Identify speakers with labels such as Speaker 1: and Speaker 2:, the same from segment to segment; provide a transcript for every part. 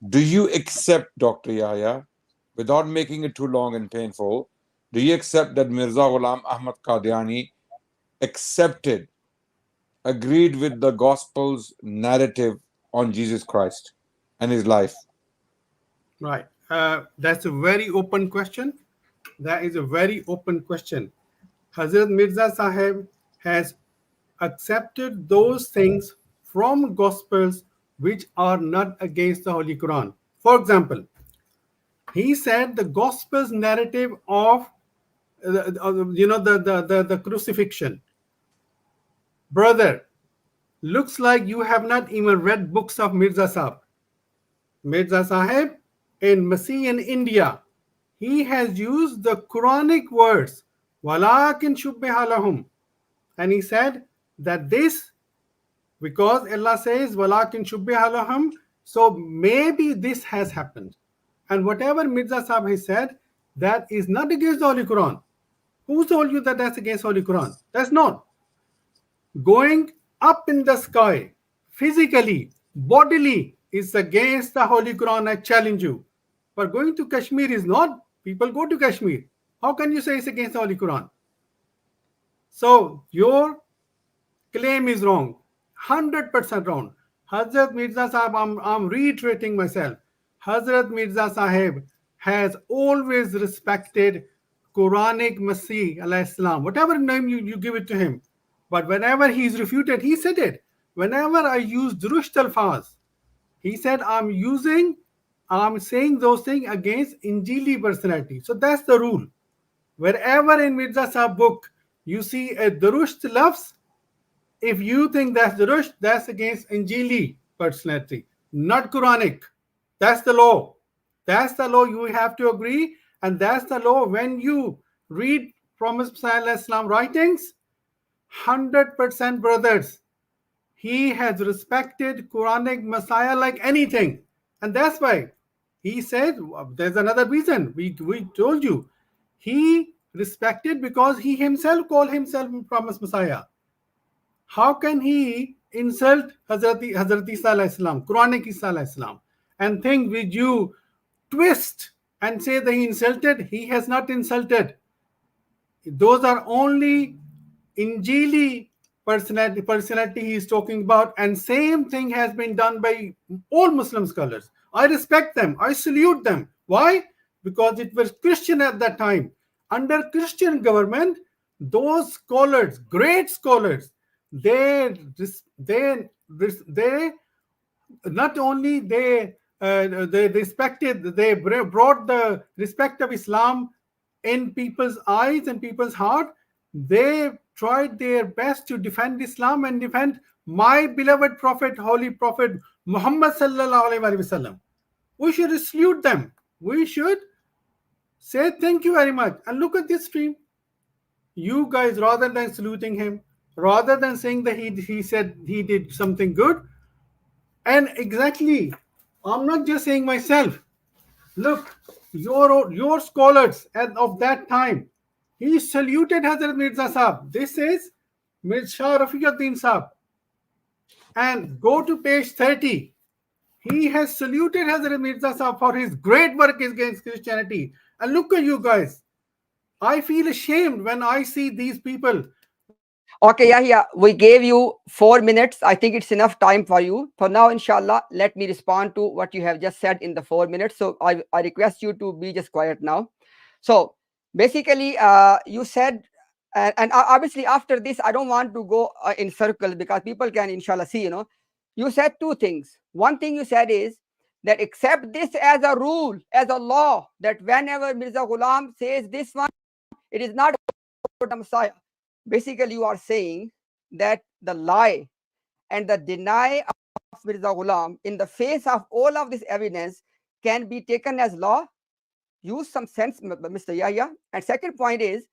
Speaker 1: Do you accept, Dr. Yahya, without making it too long and painful, do you accept that Mirza Ghulam Ahmad Qadiani accepted, agreed with the Gospel's narrative on Jesus Christ and his life?
Speaker 2: Right. That's a very open question. That is a very open question. Hazrat Mirza Sahib has accepted those things from Gospels which are not against the Holy Quran. For example, he said the Gospels narrative of the crucifixion. Brother, looks like you have not even read books of Mirza Sahib. Mirza Sahib in Masih in India, he has used the Quranic words, walakin shubbiha lahum. And he said that this, because Allah says, walakin shubbiha lahum, so maybe this has happened. And whatever Mirza Sahib has said, that is not against the Holy Quran. Who told you that that's against Holy Quran? That's not. Going up in the sky, physically, bodily, is against the Holy Quran. I challenge you. But going to Kashmir is not. People go to Kashmir. How can you say it's against the Holy Quran? So your claim is wrong. 100% wrong. Hazrat Mirza Sahib, I'm reiterating myself. Hazrat Mirza Sahib has always respected Quranic Masih alayhi salam, whatever name you give it to him. But whenever he's refuted, he said it. Whenever I use Drush Talfaz, he said I'm saying those things against Injili personality. So that's the rule. Wherever in Mirza Sahib book you see a Drush lafz, if you think that's Drush, that's against Injili personality, not Quranic. That's the law. That's the law. You have to agree. And that's the law. When you read Promised Messiah Islam writings, 100% brothers, he has respected Quranic Messiah like anything. And that's why he said, there's another reason. We told you. He respected because he himself called himself Promised Messiah. How can he insult Hazrat Isa alayhi salam, Quranic Isa alayhi salam, and think with you twist and say that he insulted? He has not insulted. Those are only Injili personality he is talking about, and same thing has been done by all Muslim scholars. I respect them. I salute them. Why? Because it was Christian at that time. Under Christian government, those scholars, great scholars, they not only they respected, they brought the respect of Islam in people's eyes and people's heart. They tried their best to defend Islam and defend my beloved Prophet, Holy Prophet Muhammad sallallahu alaihi wasallam. We should salute them. We should say thank you very much. And look at this stream. You guys, rather than saluting him, rather than saying that he said he did something good, and exactly, I'm not just saying myself. Look, your scholars of that time, he saluted Hazrat Mirza Sahib. This is Mirza Rafiuddin Sahib. And go to page 30. He has saluted Hazrat Mirza Sahib for his great work against Christianity. And look at you guys. I feel ashamed when I see these people.
Speaker 3: Okay, yeah. We gave you 4 minutes. I think it's enough time for you. For now, inshallah, let me respond to what you have just said in the 4 minutes. So I request you to be just quiet now. So basically, you said, and obviously after this, I don't want to go in circles because people can, inshallah, see, you said 2 things. One thing you said is that accept this as a rule, as a law, that whenever Mirza Ghulam says this one, it is not about the Messiah. Basically, you are saying that the lie and the deny of Mirza Ghulam in the face of all of this evidence can be taken as law. Use some sense, Mr. Yahya. And second point is,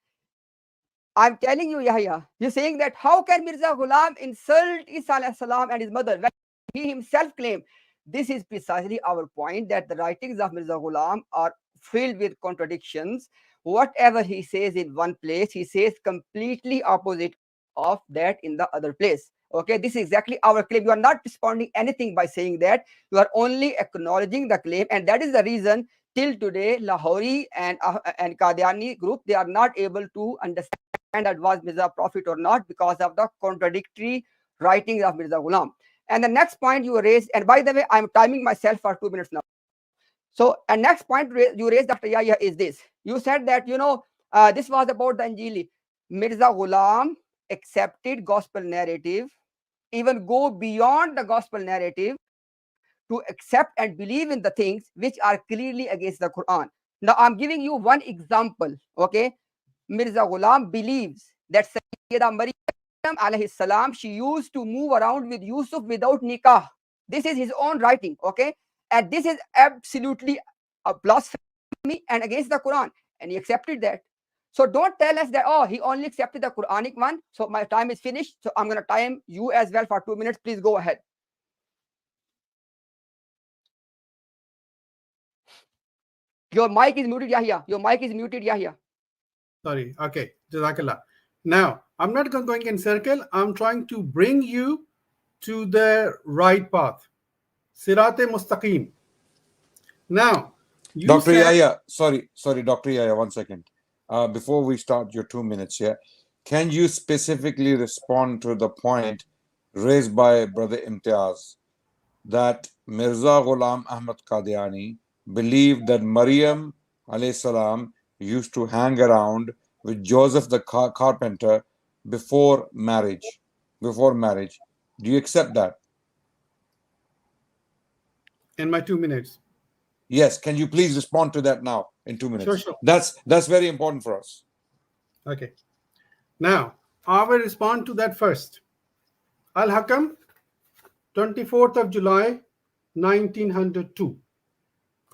Speaker 3: I'm telling you, Yahya, you're saying that how can Mirza Ghulam insult Isa alayhi salam and his mother when he himself claimed? This is precisely our point, that the writings of Mirza Ghulam are filled with contradictions. Whatever he says in one place, he says completely opposite of that in the other place. Okay, this is exactly our claim. You are not responding anything by saying that. You are only acknowledging the claim, and that is the reason till today Lahori and Qadiani group, they are not able to understand that was Mirza Prophet or not because of the contradictory writings of Mirza Ghulam. And the next point you raised, and by the way, I'm timing myself for 2 minutes now. So, and next point you raised, Dr. Yahya, is this. You said that, this was about the Injili. Mirza Ghulam accepted gospel narrative, even go beyond the gospel narrative to accept and believe in the things which are clearly against the Quran. Now, I'm giving you one example, okay? Mirza Ghulam believes that Sayyida Maryam alayhi salam, she used to move around with Yusuf without nikah. This is his own writing, okay? And this is absolutely a blasphemy and against the Quran. And he accepted that. So don't tell us that, oh, he only accepted the Quranic one. So my time is finished. So I'm going to time you as well for 2 minutes. Please go ahead. Your mic is muted, Yahya. Your mic is muted, Yahya.
Speaker 2: Sorry. Okay. Jazakallah. Now, I'm not going in circle. I'm trying to bring you to the right path. Sirate Mustaqim. Now,
Speaker 1: Dr. Yahya, sorry, Dr. Yahya, 1 second. Before we start your 2 minutes here, can you specifically respond to the point raised by Brother Imtiaz that Mirza Ghulam Ahmad Qadiani believed that Maryam alayhi salam used to hang around with Joseph the carpenter before marriage? Do you accept that?
Speaker 2: In my 2 minutes.
Speaker 1: Yes, can you please respond to that now in 2 minutes?
Speaker 2: Sure.
Speaker 1: That's very important for us.
Speaker 2: Okay. Now, I will respond to that first. Al-Hakam, 24th of July, 1902.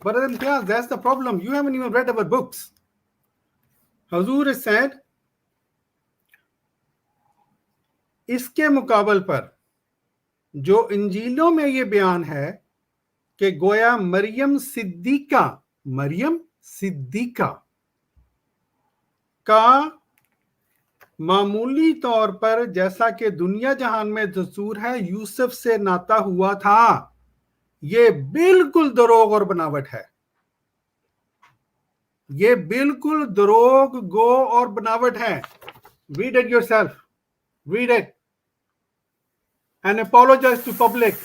Speaker 2: But Imtiaz, that's the problem. You haven't even read our books. Hazur has said, इसके मुकाबल पर जो इंजीलों में ये बयान है कि गोया Maryam Siddiqa का मामूली तौर पर जैसा कि दुनिया जहान में दस्तूर है यूसुफ से नाता हुआ था, ये बिल्कुल दरोग और बनावट है. ये बिल्कुल दरोग, गो और बनावट है. Read it yourself. Read it. And apologize to public.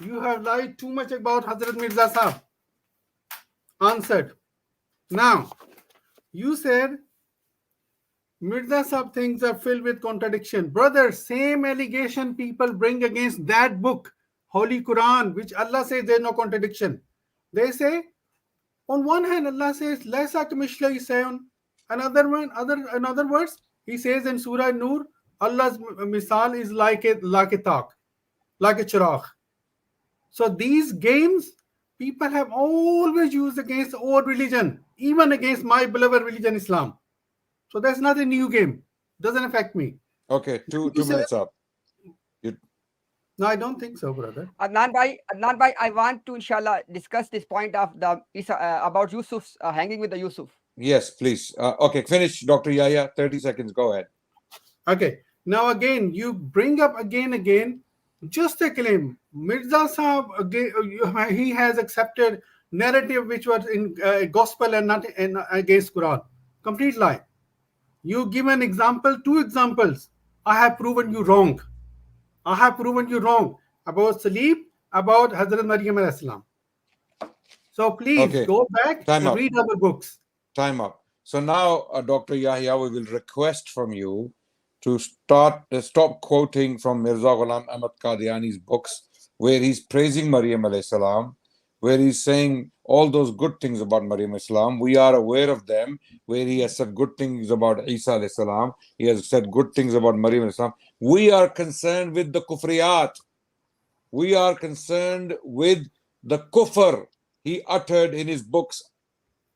Speaker 2: You have lied too much about Hazrat Mirza Sahib. Answered. Now, you said Mirza Sahib things are filled with contradiction. Brother, same allegation people bring against that book, Holy Quran, which Allah says there's no contradiction. They say, on one hand, Allah says, Laisa kamishla yusayun. In other words, He says in Surah Nur, Allah's misal is like a talk, like a chiragh. So these games people have always used against the old religion, even against my beloved religion, Islam. So that's not a new game. Doesn't affect me.
Speaker 1: Okay, two minutes up.
Speaker 2: No, I don't think so, brother.
Speaker 3: Adnan bhai, I want to inshallah discuss this point of the about Yusuf hanging with the Yusuf.
Speaker 1: Yes, please. Okay, finish, Dr. Yahya. 30 seconds. Go ahead.
Speaker 2: Okay. Now again, you bring up again, just a claim. Mirza Sahib, he has accepted narrative which was in gospel and not against Quran. Complete lie. You give an example, 2 examples. I have proven you wrong. About Salib, about Hazrat Maryam alayhi salam. So please go back and read our books.
Speaker 1: Time up. So now, Dr. Yahya, we will request from you to stop quoting from Mirza Ghulam Ahmad Qadiani's books, where he's praising Maryam alayhi salam, where he's saying all those good things about Maryam alayhi salam. We are aware of them, where he has said good things about Isa alayhi salam. He has said good things about Maryam alayhi salam. We are concerned with the kufriyat. We are concerned with the kufr he uttered in his books.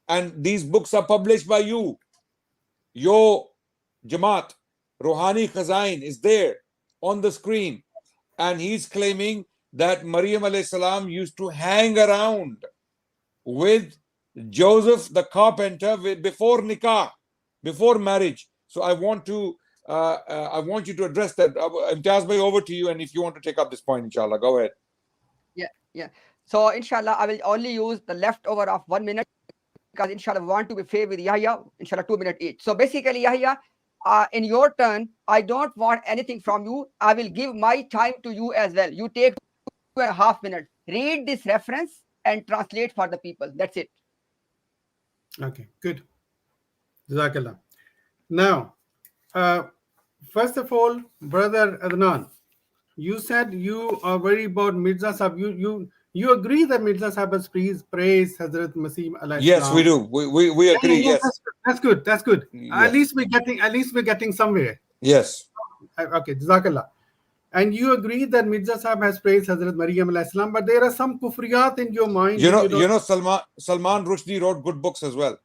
Speaker 1: And these books are published by you. Your Jamaat, Rouhani Khazain, is there on the screen. And he's claiming that Maryam alayhi salam used to hang around with Joseph the carpenter before nikah, before marriage. So I want to I want you to address that. Imtiaz bhai, over to you, and if you want to take up this point, inshallah, go ahead.
Speaker 3: Yeah. So inshallah, I will only use the leftover of 1 minute because inshallah we want to be fair with Yahya. Inshallah, 2 minutes each. So basically, Yahya, in your turn, I don't want anything from you. I will give my time to you as well. You take 2.5 minutes. Read this reference and translate for the people. That's it.
Speaker 2: Okay, good. Jazakallah. Now, first of all, brother Adnan, you said you are worried about Mirza Sahib. You agree that Mirza Sahib has praised Hazrat Masih alayhi
Speaker 1: Yes, we do. We agree.
Speaker 2: Yeah,
Speaker 1: Yes.
Speaker 2: that's good. That's good.
Speaker 1: Yes.
Speaker 2: At least we're getting somewhere.
Speaker 1: Yes.
Speaker 2: Okay, Jazakallah. And you agree that Mirza Sahib has praised Hazrat Maryam alayhi salam, but there are some kufriyat in your mind.
Speaker 1: You know, Salman Rushdie wrote good books as well.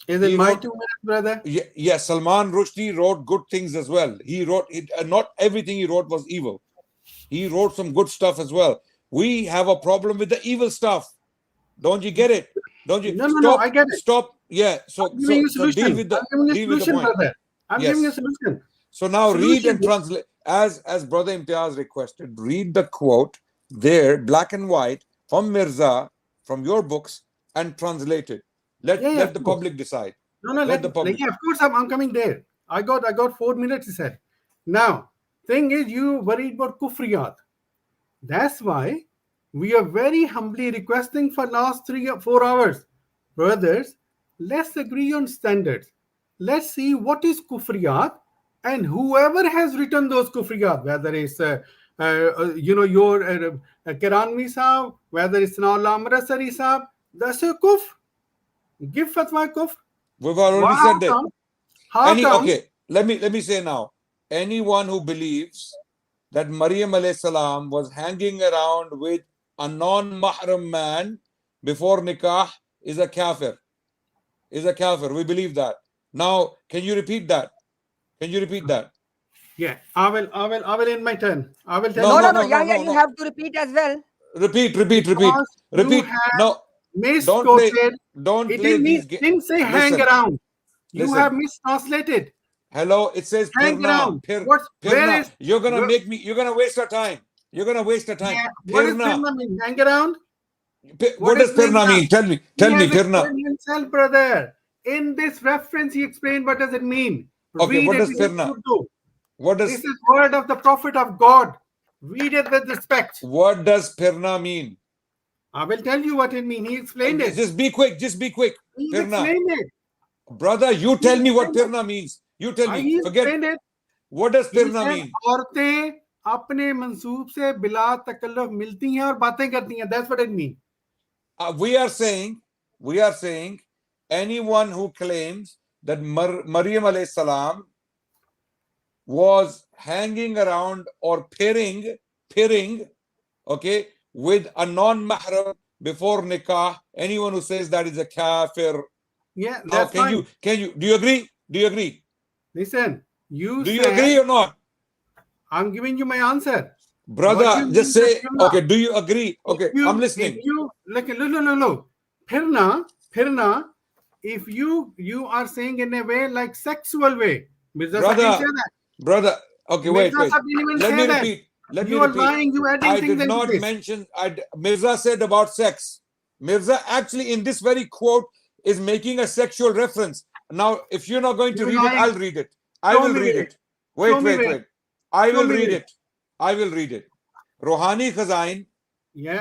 Speaker 2: Is it my 2 minutes, brother?
Speaker 1: Yes, Salman Rushdie wrote good things as well. He wrote it, not everything he wrote was evil. He wrote some good stuff as well. We have a problem with the evil stuff. Don't you get it? Don't you?
Speaker 2: No, I get it.
Speaker 1: Stop. Yeah. So deal with the point.
Speaker 2: Brother. I'm giving you a solution.
Speaker 1: So now read and translate, as Brother Imtiaz requested, read the quote there, black and white, from Mirza, from your books, and translate it. Let the public decide.
Speaker 2: Let the public. Yeah, of course, I'm coming there. I got 4 minutes, he said. Now, thing is, you worried about kufriyat. That's why we are very humbly requesting for last 3 or 4 hours. Brothers, let's agree on standards. Let's see what is kufriyat, and whoever has written those kufriyat, whether it's your Qadiani Sahib, whether it's Naul Amrasari Sahib, that's a kufr. Give fatwa kufr.
Speaker 1: We've already said that.
Speaker 2: Okay,
Speaker 1: let me say now. Anyone who believes that Maryam alayhi salam was hanging around with a non-mahram man before nikah is a kafir. We believe that. Now, can you repeat that?
Speaker 2: Yeah, I will in my turn. I will tell
Speaker 3: you. No. You have to repeat as well.
Speaker 1: Repeat. No. Don't play these games.
Speaker 2: Didn't say hang around. You have mistranslated.
Speaker 1: Hello, it says
Speaker 2: hang around.
Speaker 1: Pirna. You're gonna waste our time. Yeah, what does
Speaker 2: pirna mean? Hang around?
Speaker 1: What does pirna mean? Tell me, pirna.
Speaker 2: Himself, brother. In this reference, he explained what does it mean.
Speaker 1: Okay, what does pirna?
Speaker 2: This is word of the Prophet of God. Read it with respect.
Speaker 1: What does pirna mean?
Speaker 2: I will tell you what it means. He explained it.
Speaker 1: Just be quick.
Speaker 2: He explained it.
Speaker 1: Brother, you tell me what pirna means. You tell me. Forget it. What does pirna mean?
Speaker 2: औरतें अपने मंसूब से बिला तकल्लुफ मिलती हैं और बातें करती हैं. That's what it means.
Speaker 1: We are saying anyone who claims that Maryam alayhi salam was hanging around or pairing, okay, with a non-mahram before nikah, anyone who says that is a kafir.
Speaker 2: Yeah, that's fine.
Speaker 1: Do you agree?
Speaker 2: Listen,
Speaker 1: do you agree or not?
Speaker 2: I'm giving you my answer.
Speaker 1: Brother, just say, okay, do you agree? Okay, I'm listening.
Speaker 2: Look. Pirna, if you are saying in a way like sexual way. Mirza
Speaker 1: brother,
Speaker 2: say that.
Speaker 1: Brother, okay, wait. Let me repeat.
Speaker 2: You are lying, you adding
Speaker 1: I
Speaker 2: things
Speaker 1: did not mention, Mirza said about sex. Mirza actually in this very quote is making a sexual reference. Now, if you're not going to read it, I'll read it. I will read it. Wait. I will read it. Rohani Khazain,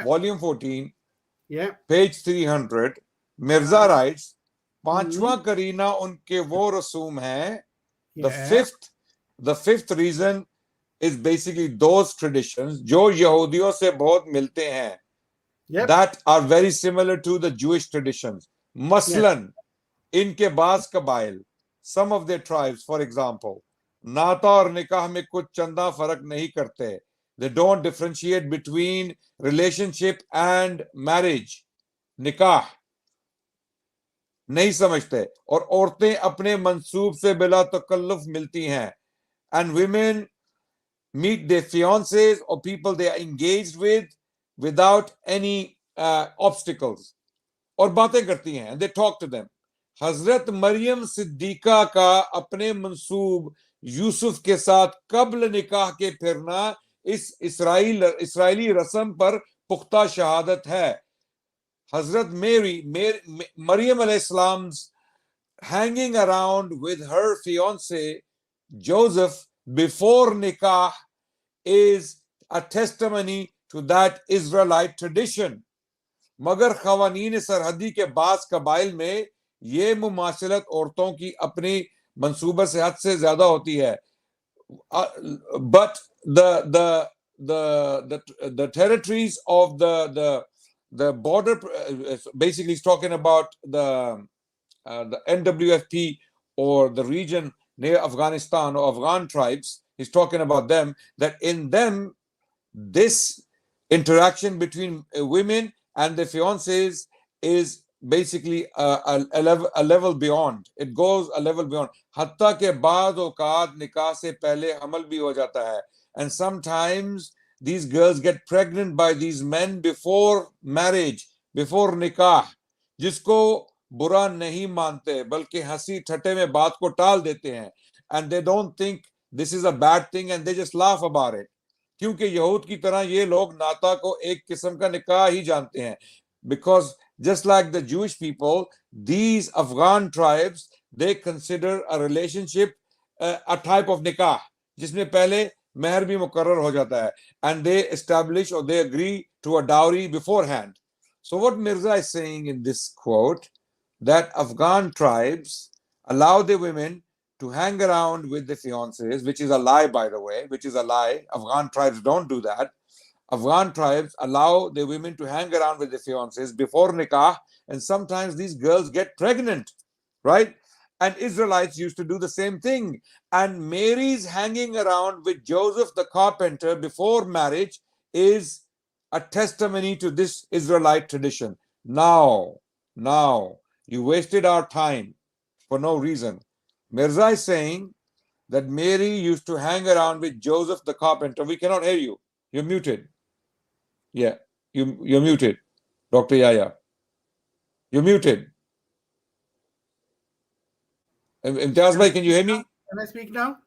Speaker 1: volume 14, page 300. Mirza writes, Panchwa Karina unke wo rasum hai. The fifth reason is basically those traditions jo Yahudiyon se bahut milte hain, that are very similar to the Jewish traditions. Maslan, inke baaz kabail, some of their tribes, for example, nata aur nikah mein kuch chanda farak nahi karte. They don't differentiate between relationship and marriage. Nikah नहीं समझते और औरतें अपने मंसूब से बिला तकल्लुफ मिलती हैं. And women meet their fiancés or people they are engaged with without any obstacles. और बातें करती हैं, and they talk to them. Hazrat Maryam Siddiqa का अपने मंसूब यूसुफ के साथ कब्ल निकाह के फिरना इस इसराइली रस्म पर पुख्ता शहादत है। हजरत Maryam अलैहिस्सलाम्स hanging around with her fiance Joseph before nikah is a testimony to that Israelite tradition. मगर ख़वानीन सरहदी के बास कबाइल में ये मुमाशलत औरतों की अपनी मंसूबा से हद से ज्यादा होती है। But the territories of the border, basically is talking about the NWFP or the region near Afghanistan or Afghan tribes. He's talking about them, that in them this interaction between women and their fiancés is basically a level beyond. It goes a level beyond. Hatta ke baad awqat nikah se pehle hamal bhi ho jata hai. And sometimes these girls get pregnant by these men before marriage, before nikah, जिसको बुरा नहीं मानते बल्कि हंसी ठट्टे में बात को टाल देते हैं. And they don't think this is a bad thing and they just laugh about it. क्योंकि यहूद की तरह ये लोग नाता को एक किस्म का निकाह ही जानते हैं. Because just like the Jewish people, these Afghan tribes, they consider a relationship a type of nikah, जिसमें पहले महर भी मुकर्रर हो जाता है. And they establish or they agree to a dowry beforehand. So what Mirza is saying in this quote, that Afghan tribes allow their women to hang around with the fiancés, which is a lie, by the way, which is a lie. Afghan tribes don't do that. Afghan tribes allow their women to hang around with the fiancés before nikah, and sometimes these girls get pregnant, right? And Israelites used to do the same thing. And Mary's hanging around with Joseph the carpenter before marriage is a testimony to this Israelite tradition. Now, you wasted our time for no reason. Mirza is saying that Mary used to hang around with Joseph the carpenter. We cannot hear you. You're muted. Yeah, you're muted, Dr. Yahya. You're muted. Imtiaz Bhai, can you hear me?
Speaker 2: Can I speak now?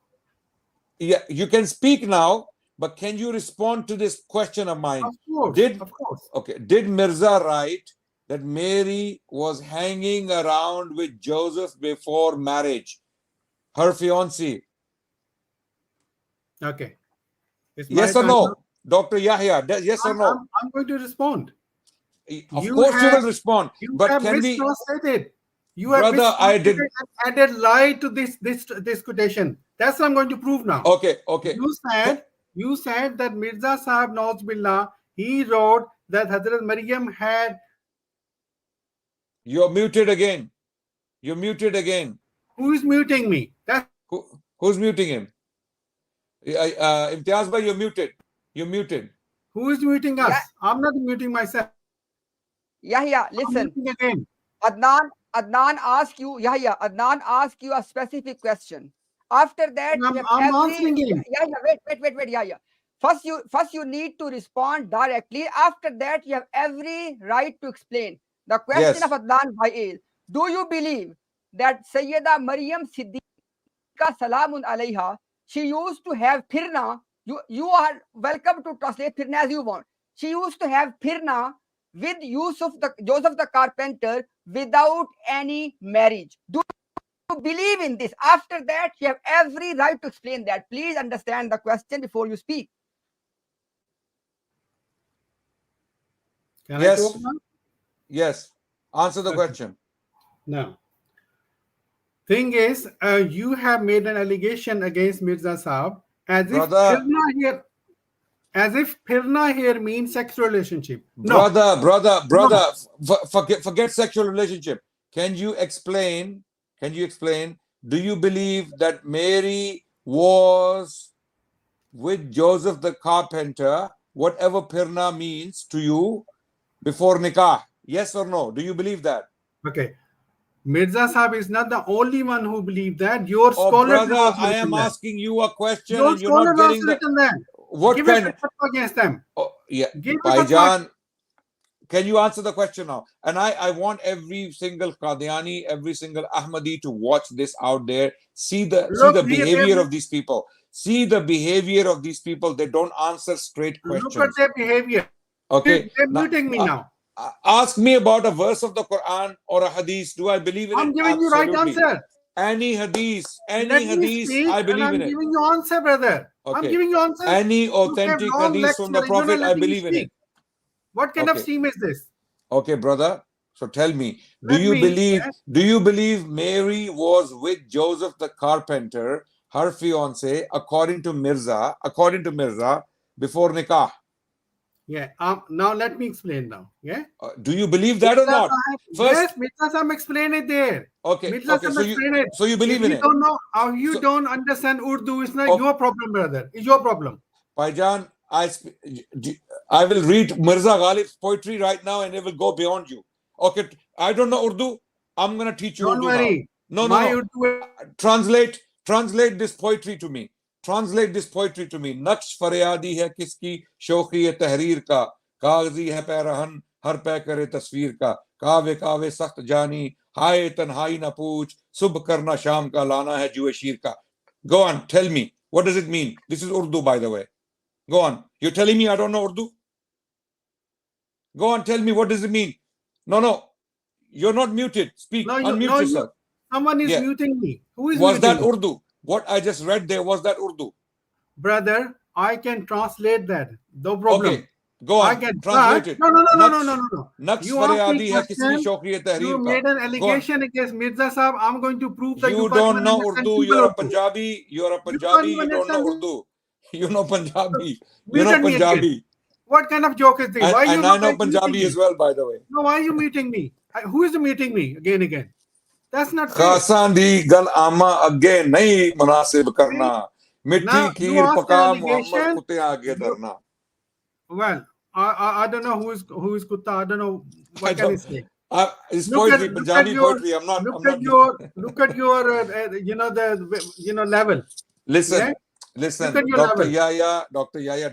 Speaker 1: Yeah, you can speak now, but can you respond to this question of mine?
Speaker 2: Of course, of course.
Speaker 1: Okay, did Mirza write that Mary was hanging around with Joseph before marriage, her fiancé?
Speaker 2: Okay.
Speaker 1: Yes or no? Dr. Yahya, yes or no?
Speaker 2: I'm going to respond.
Speaker 1: Of course you will respond. But can we...
Speaker 2: You have
Speaker 1: Brother, I did
Speaker 2: added lie to this quotation. That's what I'm going to prove now.
Speaker 1: Okay.
Speaker 2: You said that Mirza Sahib Nauz Billah, he wrote that Hazrat Maryam had...
Speaker 1: You're muted again. You're muted again.
Speaker 2: Who is muting me?
Speaker 1: Who's muting him? Imtiaz Bhai, you're muted. You're muted.
Speaker 2: Who is muting us? Yeah. I'm not muting myself.
Speaker 3: Yeah. Listen.
Speaker 2: Again.
Speaker 3: Adnan asked you, Adnan asked you a specific question. After that,
Speaker 2: I'm answering him.
Speaker 3: Wait. First you need to respond directly. After that, you have every right to explain. The question of Adnan Bhai is, do you believe that Sayyida Maryam Siddiqa Salamun Alayha, she used to have firna? You are welcome to translate firna as you want. She used to have firna with Joseph the carpenter without any marriage. Do you believe in this? After that, you have every right to explain that. Please understand the question before you speak.
Speaker 2: Can I talk now?
Speaker 1: Yes. Answer the question.
Speaker 2: No. Thing is, you have made an allegation against Mirza Sahib as if firna here means sexual relationship. No.
Speaker 1: Brother, forget sexual relationship. Can you explain? Do you believe that Mary was with Joseph the carpenter, whatever firna means to you, before nikah? Yes or no? Do you believe that?
Speaker 2: Okay. Mirza Sahib is not the only one who believed that. Your scholars
Speaker 1: brother, I am asking you a question
Speaker 2: your
Speaker 1: and you're not getting
Speaker 2: that.
Speaker 1: What
Speaker 2: Give
Speaker 1: kind
Speaker 2: of against them?
Speaker 1: Bhaijan, Can you answer the question now? And I want every single Qadiani, every single Ahmadi to watch this out there. See the behavior of these people. See the behavior of these people. They don't answer straight questions.
Speaker 2: Look at their behavior.
Speaker 1: Okay.
Speaker 2: They're muting me now.
Speaker 1: Ask me about a verse of the Quran or a hadith. Do I believe in it?
Speaker 2: I'm giving you right answer.
Speaker 1: Any hadith,
Speaker 2: Let me
Speaker 1: hadith,
Speaker 2: speak,
Speaker 1: I believe
Speaker 2: and
Speaker 1: in
Speaker 2: I'm
Speaker 1: it.
Speaker 2: giving you answer, brother.
Speaker 1: Okay.
Speaker 2: I'm giving you answer.
Speaker 1: Any
Speaker 2: You
Speaker 1: authentic
Speaker 2: give long
Speaker 1: hadith from the
Speaker 2: lecture, you're not
Speaker 1: Prophet, I
Speaker 2: letting me
Speaker 1: believe in
Speaker 2: speak.
Speaker 1: it.
Speaker 2: What kind of
Speaker 1: Okay.
Speaker 2: steam is this?
Speaker 1: Okay, brother. So tell me, do
Speaker 2: Let
Speaker 1: you
Speaker 2: me-
Speaker 1: believe Mary was with Joseph the carpenter, her fiance, according to Mirza, before nikah?
Speaker 2: Yeah. Now let me explain now. Yeah.
Speaker 1: Do you believe that or not?
Speaker 2: Yes, Mirza Sam explain it there.
Speaker 1: Okay.
Speaker 2: Mirza Sam explain it.
Speaker 1: So you believe
Speaker 2: if
Speaker 1: in
Speaker 2: you
Speaker 1: it?
Speaker 2: don't know, or you
Speaker 1: So-
Speaker 2: don't understand Urdu, it's not
Speaker 1: Okay.
Speaker 2: your problem, brother. It's your problem.
Speaker 1: Baijan, I will read Mirza Ghalib's poetry right now and it will go beyond you. Okay, I don't know Urdu. I'm going to teach you
Speaker 2: Don't
Speaker 1: Urdu
Speaker 2: worry.
Speaker 1: now.
Speaker 2: My
Speaker 1: No.
Speaker 2: Urdu.
Speaker 1: Translate this poetry to me. Translate this poetry to me. Naqsh faryadi hai kiski shauqi tahrir ka, कागजी है पैरहन हर पै करे तस्वीर का, कावे कावे सख्त जानी हाय तन्हाई न पूछ सुबह करना शाम का लाना है जुए शीर का. Go on, tell me, what does it mean? This is Urdu, by the way. Go on. You're telling me I don't know Urdu? Go on, tell me, what does it mean? No. You're not muted. Speak. Unmute yourself.
Speaker 2: Someone is muting me. Who is
Speaker 1: Was
Speaker 2: muting
Speaker 1: that
Speaker 2: me?
Speaker 1: Urdu? What I just read there, was that Urdu?
Speaker 2: Brother, I can translate that. No problem.
Speaker 1: Okay. Go on.
Speaker 2: I can
Speaker 1: Translate it.
Speaker 2: No.
Speaker 1: Naqsh
Speaker 2: You asked
Speaker 1: faryadi
Speaker 2: me
Speaker 1: hai kiski
Speaker 2: question.
Speaker 1: shauqi tahrir
Speaker 2: You
Speaker 1: ka.
Speaker 2: made an allegation against Mirza Sahab. I'm going to prove that
Speaker 1: You don't know Urdu. You're a Punjabi. You're a Punjabi. You don't know Urdu. You know Punjabi. You know Punjabi.
Speaker 2: What kind of joke is this? Why
Speaker 1: And I know Punjabi as well, by the way.
Speaker 2: No, why are you muting me? Who is muting me again? That's not fair.
Speaker 1: खासां दी गल आमा अगे नहीं मुनासिब करना, मिठी खीर पका मोहम्मद कुत्ते आगे धरना.
Speaker 2: Well, I don't know who is Kutta. I don't know what can I say.
Speaker 1: It's poetry, Punjabi poetry. I'm not.
Speaker 2: Look at your level.
Speaker 1: Listen,
Speaker 2: Dr.
Speaker 1: Yahya,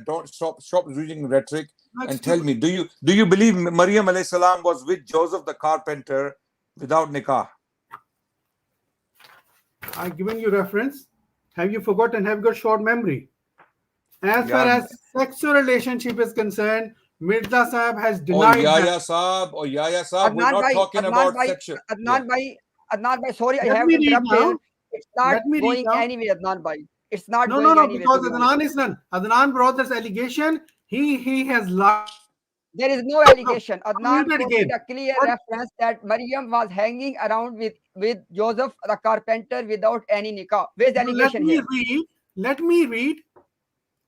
Speaker 1: don't stop reading rhetoric and tell me, do you believe Maryam alayhi salam was with Joseph the carpenter without nikah?
Speaker 2: I'm giving you reference. Have you forgotten? Have you got short memory? As far as sexual relationship is concerned, Mirza Sahib has denied
Speaker 1: Yahya Sahib, we're not talking about sexual.
Speaker 3: Adnan Bhai, sorry, I
Speaker 2: Let
Speaker 3: have
Speaker 2: me read
Speaker 3: interrupted.
Speaker 2: now.
Speaker 3: It's not
Speaker 2: Let me read
Speaker 3: going
Speaker 2: now.
Speaker 3: anywhere, Adnan Bhai. It's not
Speaker 2: No,
Speaker 3: going anywhere.
Speaker 2: because Adnan is none. Adnan brought this allegation. He has lied.
Speaker 3: There is no allegation.
Speaker 2: No,
Speaker 3: Adnan
Speaker 2: read it
Speaker 3: quoted
Speaker 2: again.
Speaker 3: a clear reference that Maryam was hanging around with Joseph the carpenter without any nikah. Where's the allegation here?
Speaker 2: Let me read.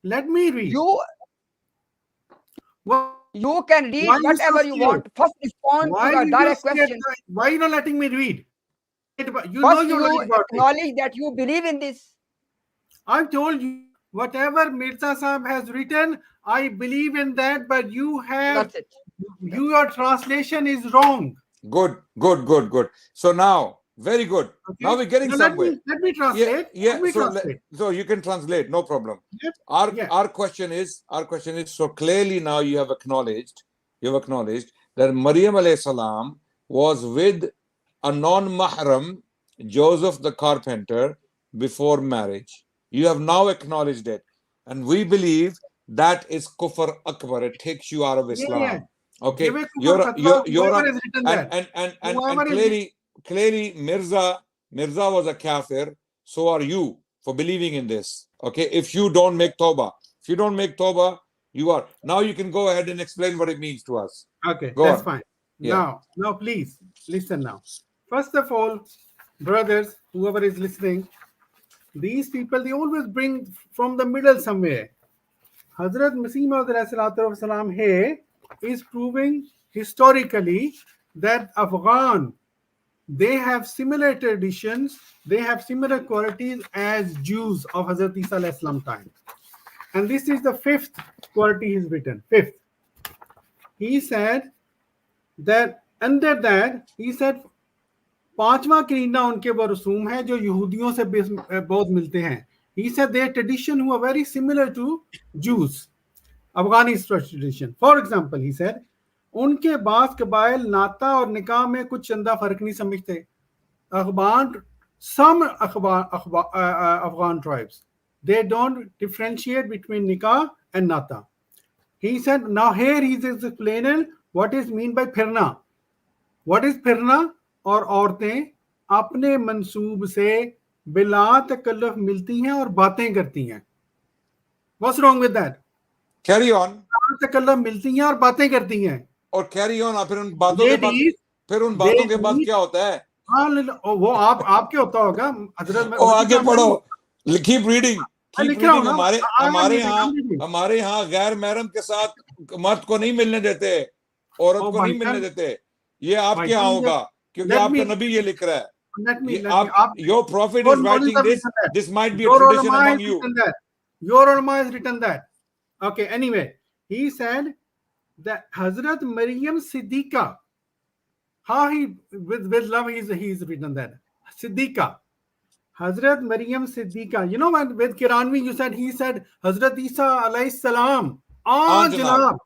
Speaker 3: You can read whatever you want. First respond to a direct question.
Speaker 2: Why are you not letting me read? You
Speaker 3: First,
Speaker 2: know you
Speaker 3: acknowledge that you believe in this.
Speaker 2: I've told you, whatever Mirza Sahib has written, I believe in that, but you have...
Speaker 3: That's it.
Speaker 2: Your translation is wrong.
Speaker 1: Good. So now, very good. Okay. Now we're getting somewhere.
Speaker 2: Let me translate.
Speaker 1: So you can translate, no problem.
Speaker 2: Yep.
Speaker 1: Our question is, so clearly now you have acknowledged that Maryam alayhi salam was with a non-mahram, Joseph the carpenter, before marriage. You have now acknowledged it. And we believe that is kufr akbar. It takes you out of Islam.
Speaker 2: Yeah.
Speaker 1: Okay. Clearly Mirza was a kafir. So are you for believing in this. Okay. If you don't make tawbah, you are. Now you can go ahead and explain what it means to us.
Speaker 2: Okay. That's fine. Yeah. Now please listen now. First of all, brothers, whoever is listening, these people, they always bring from the middle somewhere. Hazrat Masih Maud here is proving historically that Afghan, they have similar traditions, they have similar qualities as Jews of Hazrat Isa alayhi salam time. And this is the fifth quality he's written. Fifth. He said that under that, he said, पांचवा करीना उनके वो रसूम है जो यहूदियों से बहुत मिलते हैं. He said their tradition were very similar to Jews, Afghani tradition. For example, he said, उनके बास कबाइल नाता और निकाह में कुछ चंदा फर्क नहीं समझते. Afghan, some Afghan tribes, they don't differentiate between nikah and nata. He said, now here he is explaining what is mean by firna. What is firna? और औरतें अपने मंसूब से बिला तकल्लुफ मिलती हैं और बातें करती हैं. What's wrong with that?
Speaker 1: Carry on.
Speaker 2: बिला तकल्लुफ मिलती हैं और बातें करती हैं.
Speaker 1: और carry on. फिर उन बातों के बाद क्या होता है?
Speaker 2: हाँ, वो आपके होता होगा हजरत.
Speaker 1: ओ आगे पढ़ो. Keep reading. हमारे यहाँ गैर महरम के साथ मर्द को नहीं मिलने देते, औरत को नहीं मिलने देते. ये आपके यहाँ होगा क्योंकि आपका नबी ये लिख रहा है. Your prophet is writing this. This might be a tradition among you.
Speaker 2: Your ulama has written that. Okay. Anyway, he said that Hazrat Maryam Siddiqa. How he with love he's written that Siddiqa. Hazrat Maryam Siddiqa. You know when with Quranic you said he said Hazrat Isa alayhi salam. Janab.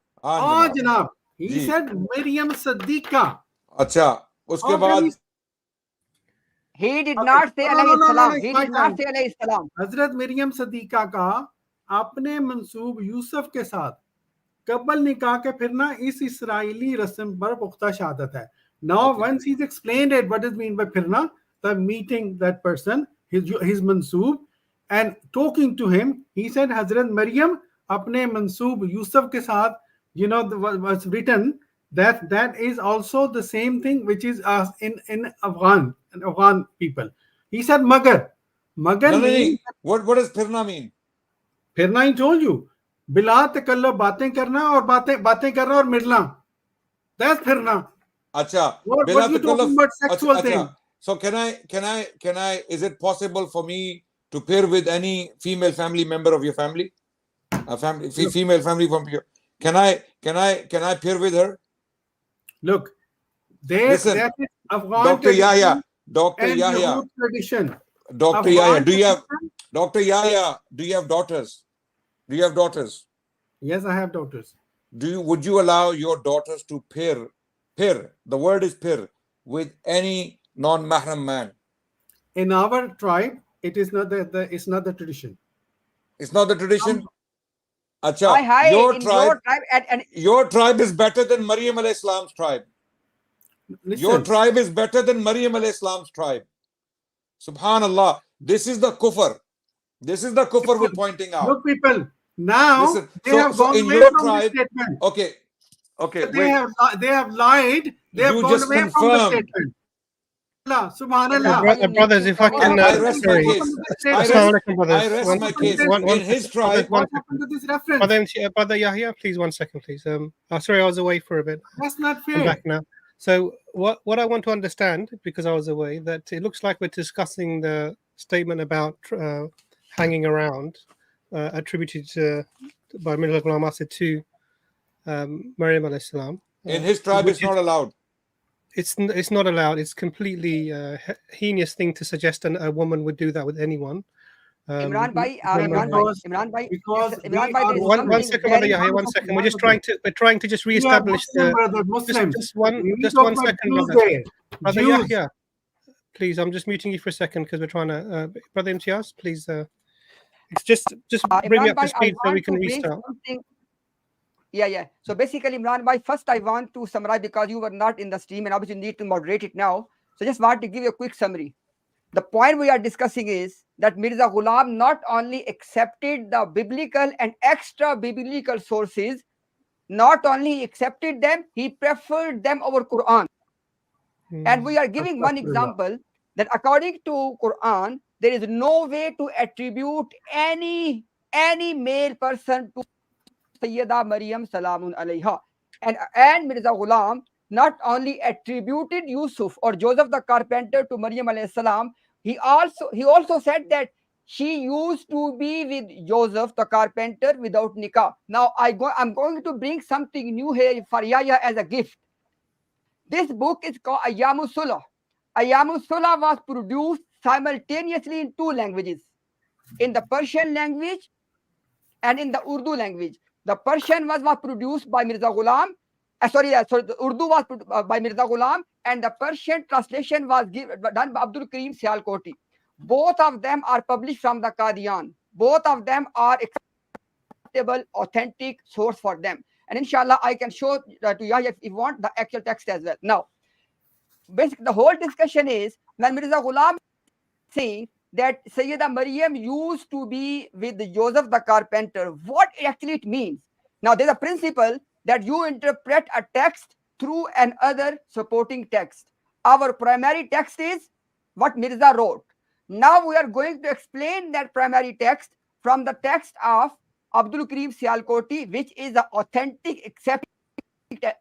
Speaker 2: He said Maryam Siddiqa.
Speaker 1: अच्छा, उसके बाद
Speaker 3: he did not say alayhi salam. He did not say alayhi salam.
Speaker 2: Hazrat Maryam Siddiqa का अपने मंसूब यूसुफ के साथ कबल निकाह के फिरना इस इसराइली रस्म पर पुख्ता शहादत है. Now once he's explained it, what is mean by firna, the meeting that person, his mansoob, and talking to him, he said Hazrat Maryam apne mansoob Yusuf ke saath, you know, was written that is also the same thing which is in Afghan people. He said magar.
Speaker 1: No, what does firna mean?
Speaker 2: Firna I told you, bila takalluf बातें करना और बातें करना और मिलना. That's firna.
Speaker 1: अच्छा,
Speaker 2: what you talking about sexual thing?
Speaker 1: So can I is it possible for me to pair with any female family member of your family? Female family from your, can I pair with her?
Speaker 2: Look, listen, that is Afghan
Speaker 1: Dr. Yahya tradition. Dr. Yahya, do you have daughters?
Speaker 2: Yes, I have daughters.
Speaker 1: Would you allow your daughters to pair, the word is pair, with any non-mahram man?
Speaker 2: In our tribe, it is not it's not the tradition.
Speaker 1: It's not the tradition? Acha, your tribe is better than Maryam alayhi salam's tribe.
Speaker 2: Listen.
Speaker 1: Your tribe is better than Maryam alayhi salam's tribe. Subhanallah. This is the kufr. We're pointing out.
Speaker 2: Look, people, now
Speaker 1: listen,
Speaker 2: they have gone away from
Speaker 1: tribe,
Speaker 2: the statement.
Speaker 1: Okay,
Speaker 2: they have lied. They have gone away from the statement. Subhanallah.
Speaker 4: Brothers, if I can,
Speaker 1: I rest my case. In his tribe.
Speaker 2: What happened to this reference?
Speaker 4: Brother Yahya, please, 1 second, please. Sorry, I was away for a bit.
Speaker 2: That's not fair.
Speaker 4: I'm back now. So what I want to understand, because I was away, that it looks like we're discussing the statement about hanging around, attributed by Mirza Ghulam Ahmad to Maryam alayhi salam.
Speaker 1: In his tribe, it's not allowed.
Speaker 4: It's not allowed. It's completely heinous thing to suggest a woman would do that with anyone.
Speaker 3: Imran Bhai,
Speaker 2: because
Speaker 4: one second, Brother Yahya, 1 second. We're trying to just re-establish just one second, Brother Yahya. Please, I'm just muting you for a second because we're trying to Brother Imtiaz, please just bring me up to speed so we can restart.
Speaker 3: Yeah. So basically, Imran Bhai, first I want to summarize because you were not in the stream and obviously need to moderate it now. So just want to give you a quick summary. The point we are discussing is that Mirza Ghulam not only accepted the biblical and extra biblical sources, not only accepted them, he preferred them over Quran. And we are giving one example that according to Quran, there is no way to attribute any male person to Sayyida Maryam Salamun alayha. And Mirza Ghulam not only attributed Yusuf or Joseph the carpenter to Maryam alayhi salam, he also said that she used to be with Joseph the carpenter without nikah. Now I'm going to bring something new here for Yahya as a gift. This book is called Ayyamus Sulah. Ayyamus Sulah was produced simultaneously in two languages, in the Persian language and in the Urdu language. The Persian was produced by Mirza Ghulam the Urdu was put by Mirza Ghulam, and the Persian translation was done by Abdul Karim Sialkoti. Both of them are published from the Qadian. Both of them are acceptable, authentic source for them. And inshallah, I can show to Yahya if you want the actual text as well. Now, basically, the whole discussion is when Mirza Ghulam saying that Sayyida Maryam used to be with Joseph the carpenter, what actually it means. Now, there's a principle that you interpret a text through another supporting text. Our primary text is what Mirza wrote. Now we are going to explain that primary text from the text of Abdul Karim Sialkoti, which is the authentic accepted.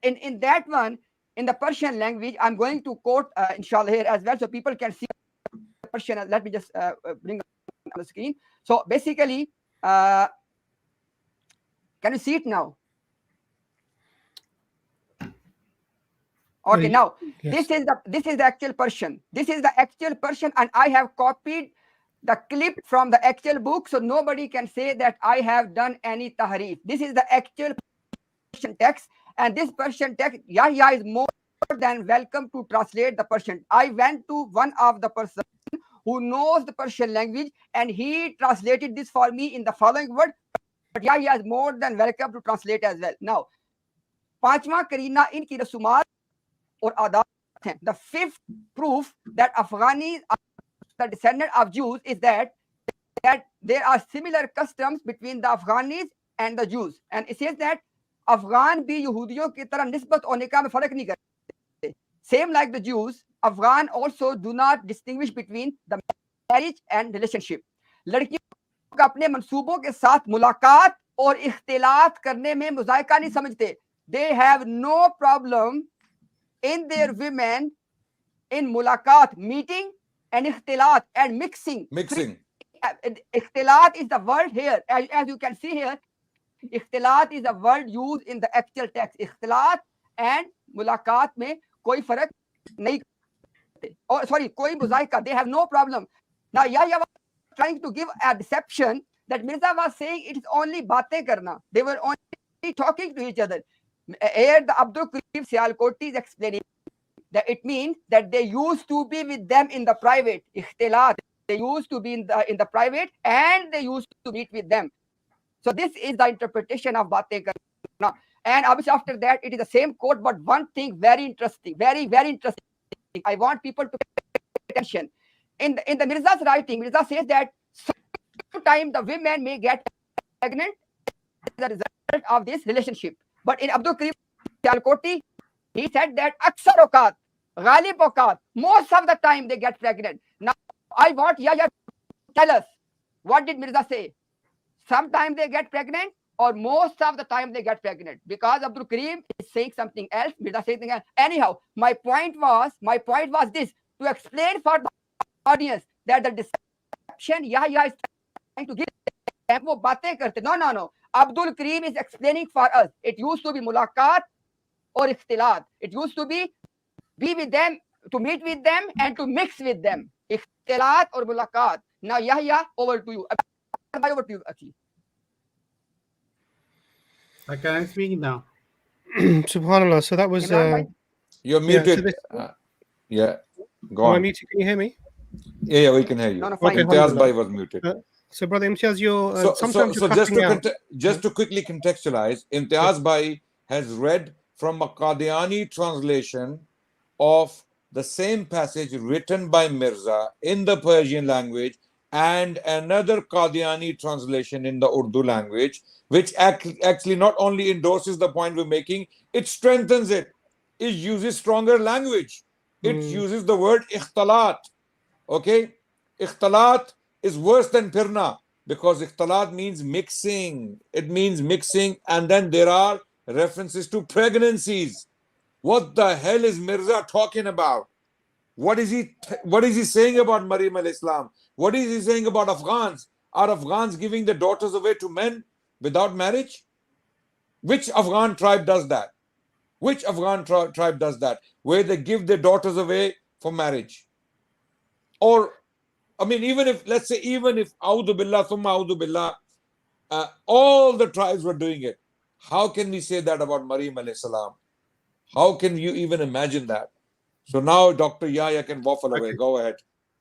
Speaker 3: In that one, in the Persian language, I'm going to quote inshallah here as well, so people can see Persian. Let me just bring on the screen. So basically, can you see it now? Okay, now yes. This is the actual Persian. This is the actual Persian, and I have copied the clip from the actual book, so nobody can say that I have done any tahrif. This is the actual Persian text, and this Persian text, Yahya is more than welcome to translate the Persian. I went to one of the person who knows the Persian language, and he translated this for me in the following word. But Yahya is more than welcome to translate as well. Now, पांचवा करीना इनकी रसूमात और आदात हैं. The fifth proof that Afghani are the descendant of Jews is that there are similar customs between the Afghanis and the Jews. And it says that Afghan भी यहूदियों की तरह निस्बत और निकाह में फर्क नहीं करते. Same like the Jews, Afghan also do not distinguish between the marriage and relationship. लड़कियों को अपने मंसूबों के साथ मुलाकात और इख्तिलात करने में मुज़ायका नहीं समझते. They have no problem in their women in mulakat, meeting, and ikhtilat, and mixing. Ikhtilat is the word here. As you can see here, ikhtilat is a word used in the actual text. Ikhtilat and mulakat mein koi farak nahi karte. Oh, sorry, koi muzaika. They have no problem. Now, Yahya was trying to give a deception that Mirza was saying it is only baatein karna. They were only talking to each other. Here, the Abdul Karim Sialkoti is explaining that it means that they used to be with them in the private. Ikhtilat. They used to be in the private, and they used to meet with them. So this is the interpretation of Baatein Karna. And obviously after that, it is the same quote, but one thing very interesting, very, very interesting. I want people to pay attention. In the Mirza's writing, Mirza says that sometimes the women may get pregnant as a result of this relationship. But in Abdul Karim Sialkoti, he said that aksar okat, ghalib okat, most of the time they get pregnant. Now, I want Yahya to tell us, what did Mirza say? Sometimes they get pregnant, or most of the time they get pregnant? Because Abdul Karim is saying something else, Mirza saying something else. Anyhow, my point was this, to explain for the audience that the deception Yahya is trying to give them, wo baatein karte. No. Abdul Karim is explaining for us. It used to be mulakat or ikhtilat. It used to be with them, to meet with them, and to mix with them. Ikhtilat or mulakat. Now, Yahya, over to you. Over to you, actually.
Speaker 2: Can I speak now?
Speaker 4: Subhanallah. So that was.
Speaker 1: You're muted. Yeah. Go on.
Speaker 4: Am I muted? Can you hear me?
Speaker 1: Yeah, we can hear you. No, okay, Imtiaz Bhai was muted.
Speaker 4: So, Brother Imtiaz, you're
Speaker 1: just to quickly contextualize, Imtiaz Bhai has read from a Qadiani translation of the same passage written by Mirza in the Persian language and another Qadiani translation in the Urdu language, which actually not only endorses the point we're making, it strengthens it. It uses stronger language. It uses the word ikhtalat. Okay? Ikhtalat is worse than pirna, because ikhtalat means mixing. It means mixing, and then there are references to pregnancies. What the hell is Mirza talking about? What is he saying about Maryam al-Islam? What is he saying about Afghans? Are Afghans giving their daughters away to men without marriage? Which Afghan tribe does that? Which Afghan tribe does that? Where they give their daughters away for marriage? Or, I mean, even if A'udhu Billah, Thumma A'udhu Billah, all the tribes were doing it, how can we say that about Maryam alayhi salam? How can you even imagine that? So now Dr. Yahya can waffle away. Go ahead.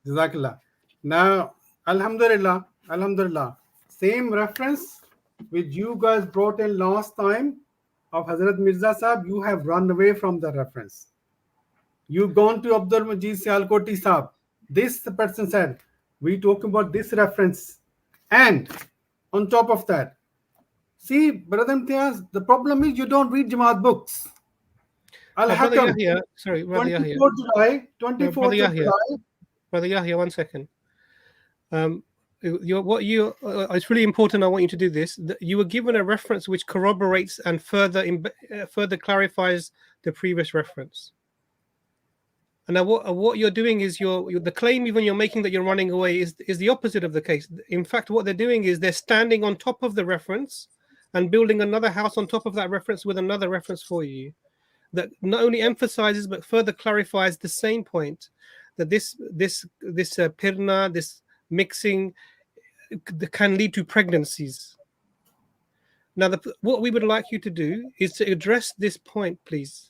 Speaker 2: Jazakallah. Now, Alhamdulillah, Alhamdulillah. Same reference which you guys brought in last time of Hazrat Mirza Sahib, you have run away from the reference. You've gone to Abdul Majid Sialkoti Sahib. This person said, we talking about this reference. And on top of that, see, Brother Imtiaz, the problem is you don't read Jamaat books.
Speaker 4: Brother Yahya, sorry, Brother Yahya.
Speaker 2: 24 July.
Speaker 4: Brother Yahya, 1 second. It's really important. I want you to do this. You were given a reference which corroborates and further clarifies the previous reference. And now what you're doing is the claim even you're making that you're running away is the opposite of the case. In fact, what they're doing is they're standing on top of the reference and building another house on top of that reference with another reference for you that not only emphasizes but further clarifies the same point, that this pirna, this mixing, can lead to pregnancies. Now, what we would like you to do is to address this point, please.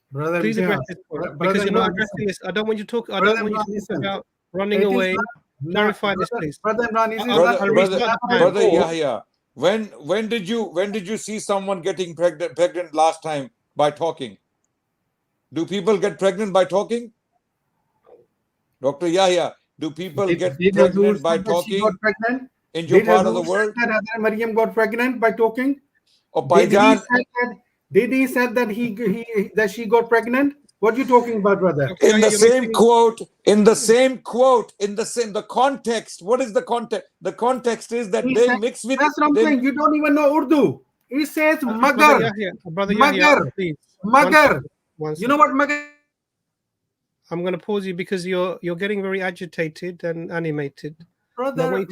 Speaker 2: Brother,
Speaker 4: please address this point, because you're not addressing this. I don't want you to talk. I don't want you to talk about running away. Clarify this, please.
Speaker 2: Brother
Speaker 1: Yahya, when did you see someone getting pregnant last time by talking? Do people get pregnant by talking? Dr. Yahya, do people get pregnant by talking in your part of the world?
Speaker 2: Maryam got pregnant by talking?
Speaker 1: Or
Speaker 2: did he said that she got pregnant? What are you talking about, brother?
Speaker 1: In the context. What is the context? The context is that they mix with.
Speaker 2: That's what I'm saying. You don't even know Urdu. He says magar.
Speaker 4: Brother Yahya, please.
Speaker 2: Magar. You know what magar?
Speaker 4: I'm going to pause you because you're getting very agitated and animated.
Speaker 2: Brother,
Speaker 4: I want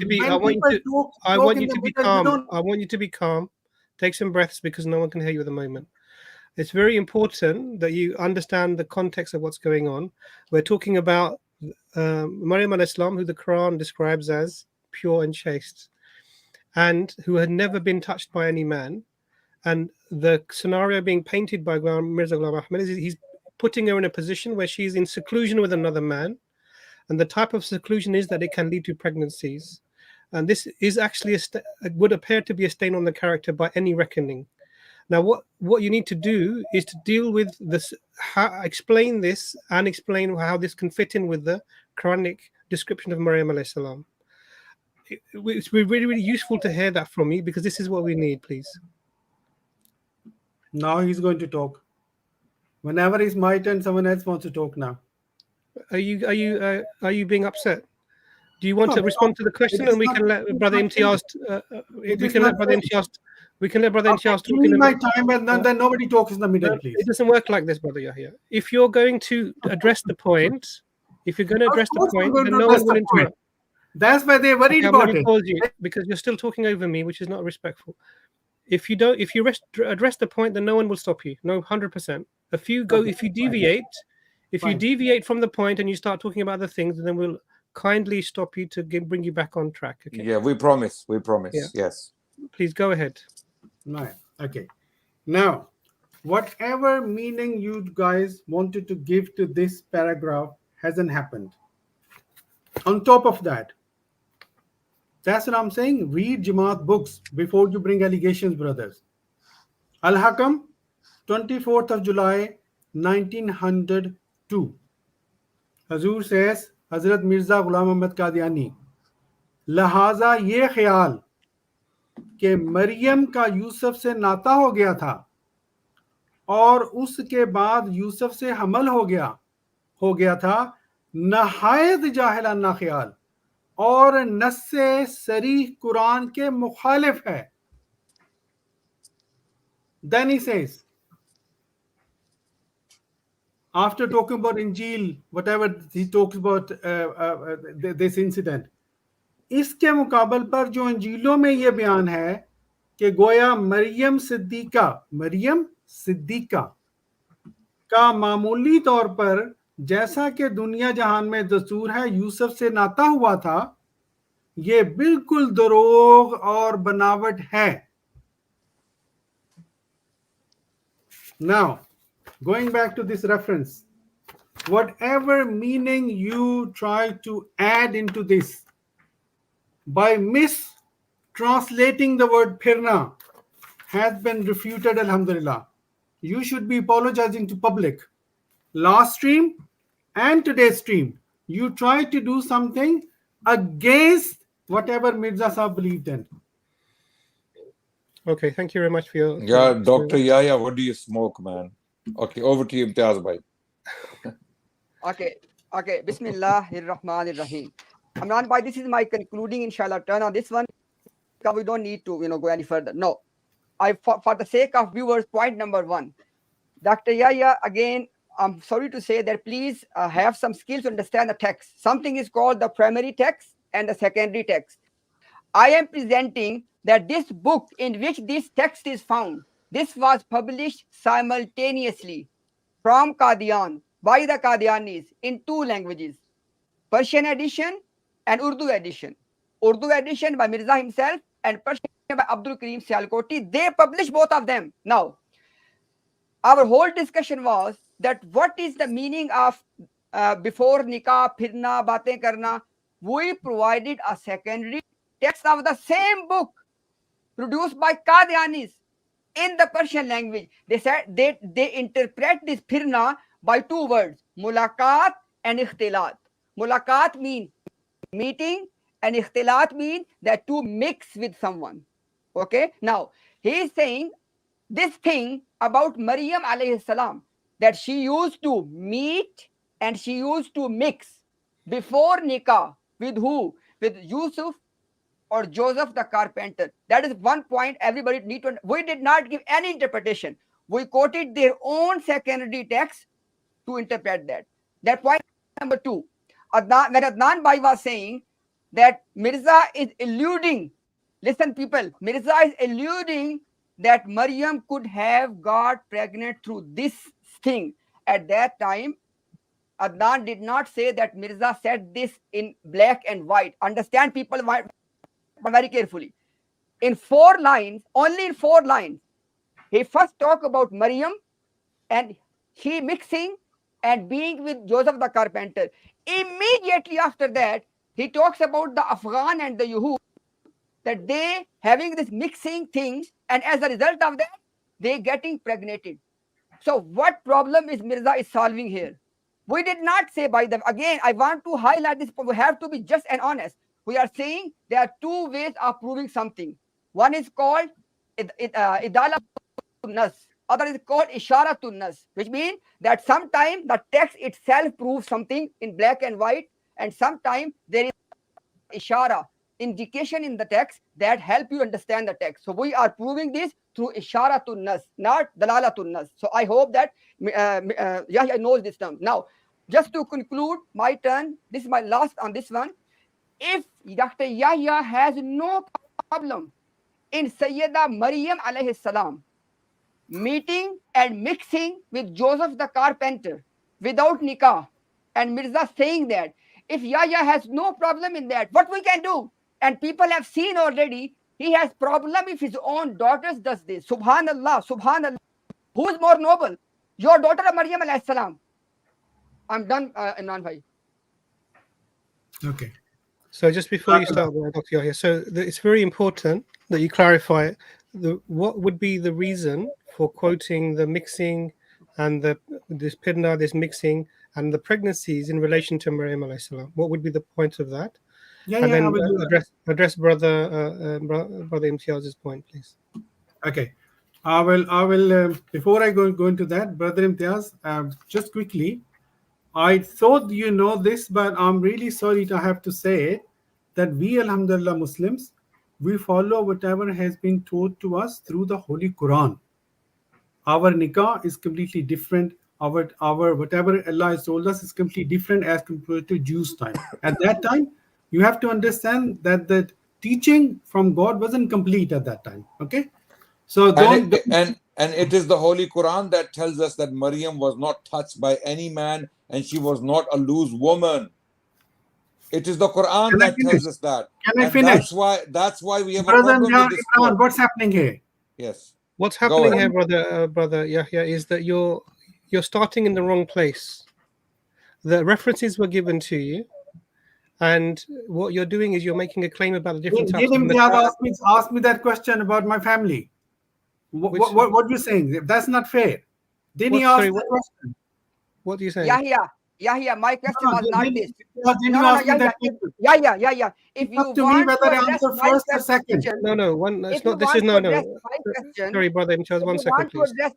Speaker 4: you to be calm. I want you to be calm. Take some breaths because no one can hear you at the moment. It's very important that you understand the context of what's going on. We're talking about Maryam al-Islam, who the Quran describes as pure and chaste, and who had never been touched by any man. And the scenario being painted by Mirza Ghulam Ahmad is he's putting her in a position where she's in seclusion with another man. And the type of seclusion is that it can lead to pregnancies. And this is actually would appear to be a stain on the character by any reckoning. Now, what you need to do is to deal with this, explain this, and explain how this can fit in with the Quranic description of Maryam alayhi salam. It's really, really useful to hear that from you because this is what we need, please.
Speaker 2: Now he's going to talk. Whenever it's my turn, someone else wants to talk now.
Speaker 4: Are you being upset? Do you want to respond to the question, and we can let Brother Imtiaz? We can let Brother Imtiaz talk in
Speaker 2: my time, and then nobody talks in the middle, please.
Speaker 4: It doesn't work like this, Brother Yahya. If you're going to address the point, then no one will interrupt.
Speaker 2: That's why they're worried about it.
Speaker 4: Pause you because you're still talking over me, which is not respectful. If you address the point, then no one will stop you. No, 100%. If you deviate from the point and you start talking about other things, then we'll kindly stop you to bring you back on track. Okay?
Speaker 1: Yeah, we promise. Yeah. Yes.
Speaker 4: Please go ahead.
Speaker 2: Right. Okay. Now, whatever meaning you guys wanted to give to this paragraph hasn't happened. On top of that, that's what I'm saying. Read Jamaat books before you bring allegations, brothers. Al-Hakam, 24th of July, 1902. Hazur says, Hazrat Mirza Ghulam Ahmad Qadiani, लिहाजा ये ख्याल कि मरियम का यूसुफ से नाता हो गया था और उसके बाद यूसुफ से हमल हो गया था, नहायत जाहिलाना ख्याल और नस्से सरीह कुरान के मुखालिफ है. Then he says, after talking about Injil, whatever he talks about this incident, इसके मुकाबल पर जो इंजीलों में ये बयान है कि गोया मरियम सिद्दीका का मामूली तौर पर जैसा कि दुनिया जहान में दस्तूर है यूसुफ से नाता हुआ था, ये बिल्कुल दरोग और बनावट है. Now, going back to this reference, whatever meaning you try to add into this by mistranslating the word pirna has been refuted, alhamdulillah. You should be apologizing to public. Last stream and today's stream, you tried to do something against whatever Mirza Sahib believed in.
Speaker 4: Okay, thank you very much for your...
Speaker 1: Yeah, Dr. Yahya, what do you smoke, man? Okay, over to you, Imtiaz bhai.
Speaker 3: Okay. Bismillahir Rahmanir Rahim. Amran bhai, this is my concluding, inshallah, turn on this one, because we don't need to, go any further. No. For the sake of viewers, point number 1. Dr. Yahya, again, I'm sorry to say that please have some skills to understand the text. Something is called the primary text and the secondary text. I am presenting that this book in which this text is found, this was published simultaneously from Qadian by the Qadianis in 2 languages, Persian edition and Urdu edition. Urdu edition by Mirza himself and Persian by Abdul Karim Sialkoti. They published both of them. Now, our whole discussion was that what is the meaning of before nikah, phirna, baatein karna. We provided a secondary text of the same book produced by Qadianis in the Persian language. They said they interpret this phirna by 2 words, mulaqat and ikhtilat. Mulaqat means meeting and ikhtilat means that to mix with someone. Okay, now he is saying this thing about Maryam alayhi salam, that she used to meet and she used to mix before nikah with who? With Yusuf or Joseph the carpenter. That is one point everybody need to. We did not give any interpretation. We quoted their own secondary text to interpret that. That point number 2. When Adnan Bhai was saying that Mirza is alluding, listen people, Mirza is alluding that Maryam could have got pregnant through this thing. At that time, Adnan did not say that Mirza said this in black and white. Understand people very carefully. In 4 lines, only in 4 lines, he first talked about Maryam and she mixing and being with Joseph the carpenter. Immediately after that, he talks about the Afghan and the Yahud, that they having this mixing things, and as a result of that, they getting pregnated. So what problem is Mirza is solving here? We did not say by them. Again, I want to highlight this. We have to be just and honest. We are saying there are 2 ways of proving something. One is called idalatun nas. Other is called isharatun nas, which means that sometimes the text itself proves something in black and white, and sometimes there is ishara, indication in the text that help you understand the text. So we are proving this through isharatun nas, not dalalatun nas. So I hope that Yahya knows this term. Now, just to conclude my turn, this is my last on this one. If Dr. Yahya has no problem in Sayyida Maryam alayhi salam meeting and mixing with Joseph the carpenter without nikah, and Mirza saying that, if Yahya has no problem in that, what we can do? And people have seen already, he has problem if his own daughters does this. Subhanallah, subhanallah. Who is more noble? Your daughter of Maryam alayhi salam. I'm done, Imran bhai.
Speaker 2: Okay.
Speaker 4: So just before you start, Dr. Yahya, so it's very important that you clarify what would be the reason for quoting the mixing and this pirna, this mixing, and the pregnancies in relation to Maryam alayhi salam. What would be the point of that? And then address brother Imtiaz's point, please.
Speaker 2: Okay, I will. Before I go into that, brother Imtiaz, just quickly, I thought you know this, but I'm really sorry to have to say that we, alhamdulillah, Muslims, we follow whatever has been taught to us through the Holy Quran. Our nikah is completely different. Our whatever Allah has told us is completely different as compared to Jews' time. At that time, you have to understand that the teaching from God wasn't complete at that time. Okay, so
Speaker 1: and it is the Holy Quran that tells us that Maryam was not touched by any man and she was not a loose woman. It is the Quran that tells us that.
Speaker 2: Can I finish?
Speaker 1: That's why we have
Speaker 2: Brother
Speaker 1: a problem with this.
Speaker 2: Imran, what's happening here?
Speaker 1: Yes.
Speaker 4: What's happening here, brother Yahya, is that you're starting in the wrong place. The references were given to you, and what you're doing is you're making a claim about the different types of
Speaker 2: ask me that question about my family. What are you saying? That's not fair. Didn't he ask that question?
Speaker 4: What are you saying?
Speaker 3: Yahya, my question was not this. Yeah. If you
Speaker 2: want to answer first or second.
Speaker 3: No.
Speaker 4: It's not. This is no. Sorry, brother. Just 1 second, please.
Speaker 3: To address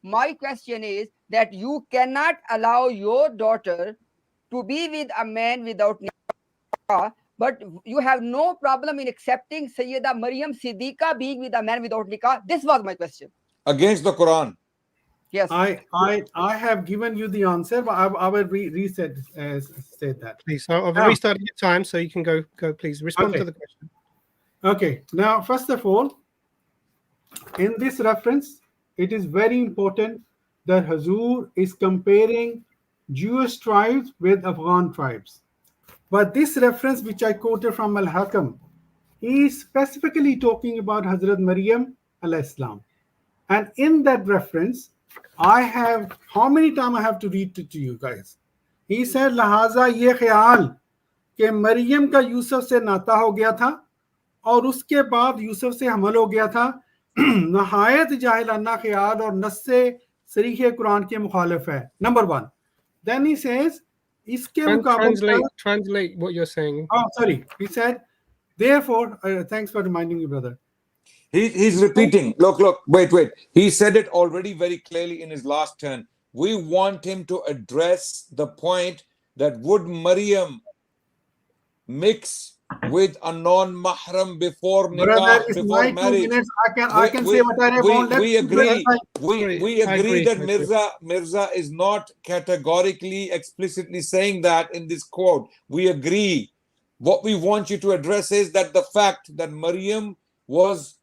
Speaker 3: my question is that you cannot allow your daughter to be with a man without nikah, but you have no problem in accepting Sayyida Maryam Siddiqa being with a man without nikah. This was my question.
Speaker 1: Against the Quran.
Speaker 3: Yes.
Speaker 2: I have given you the answer, but I will reset state that.
Speaker 4: Please, I've restarted your time, so you can go. Please respond to the question.
Speaker 2: Okay. Now, first of all, in this reference, it is very important that Hazur is comparing Jewish tribes with Afghan tribes. But this reference, which I quoted from Al-Hakam, is specifically talking about Hazrat Maryam al-Islam. And in that reference, I have, how many times I have to read it to you guys? He said, Lahaza ye khayal ke Maryam ka Yusuf se nata ho gaya tha aur uske baad Yusuf se hamal ho gaya tha. Nahayat jahilana khayal aur nasse sarih Quran ke mukhalif hai. Number one. Then he says,
Speaker 4: translate what you're saying.
Speaker 2: Oh, sorry. He said, therefore, thanks for reminding me, brother.
Speaker 1: He's repeating. Look, wait. He said it already very clearly in his last turn. We want him to address the point that would Maryam mix with a non-mahram before nikah, before marriage?
Speaker 2: I can say what I want.
Speaker 1: We agree. We agree that Mirza is not categorically, explicitly saying that in this quote. We agree. What we want you to address is that the fact that Maryam was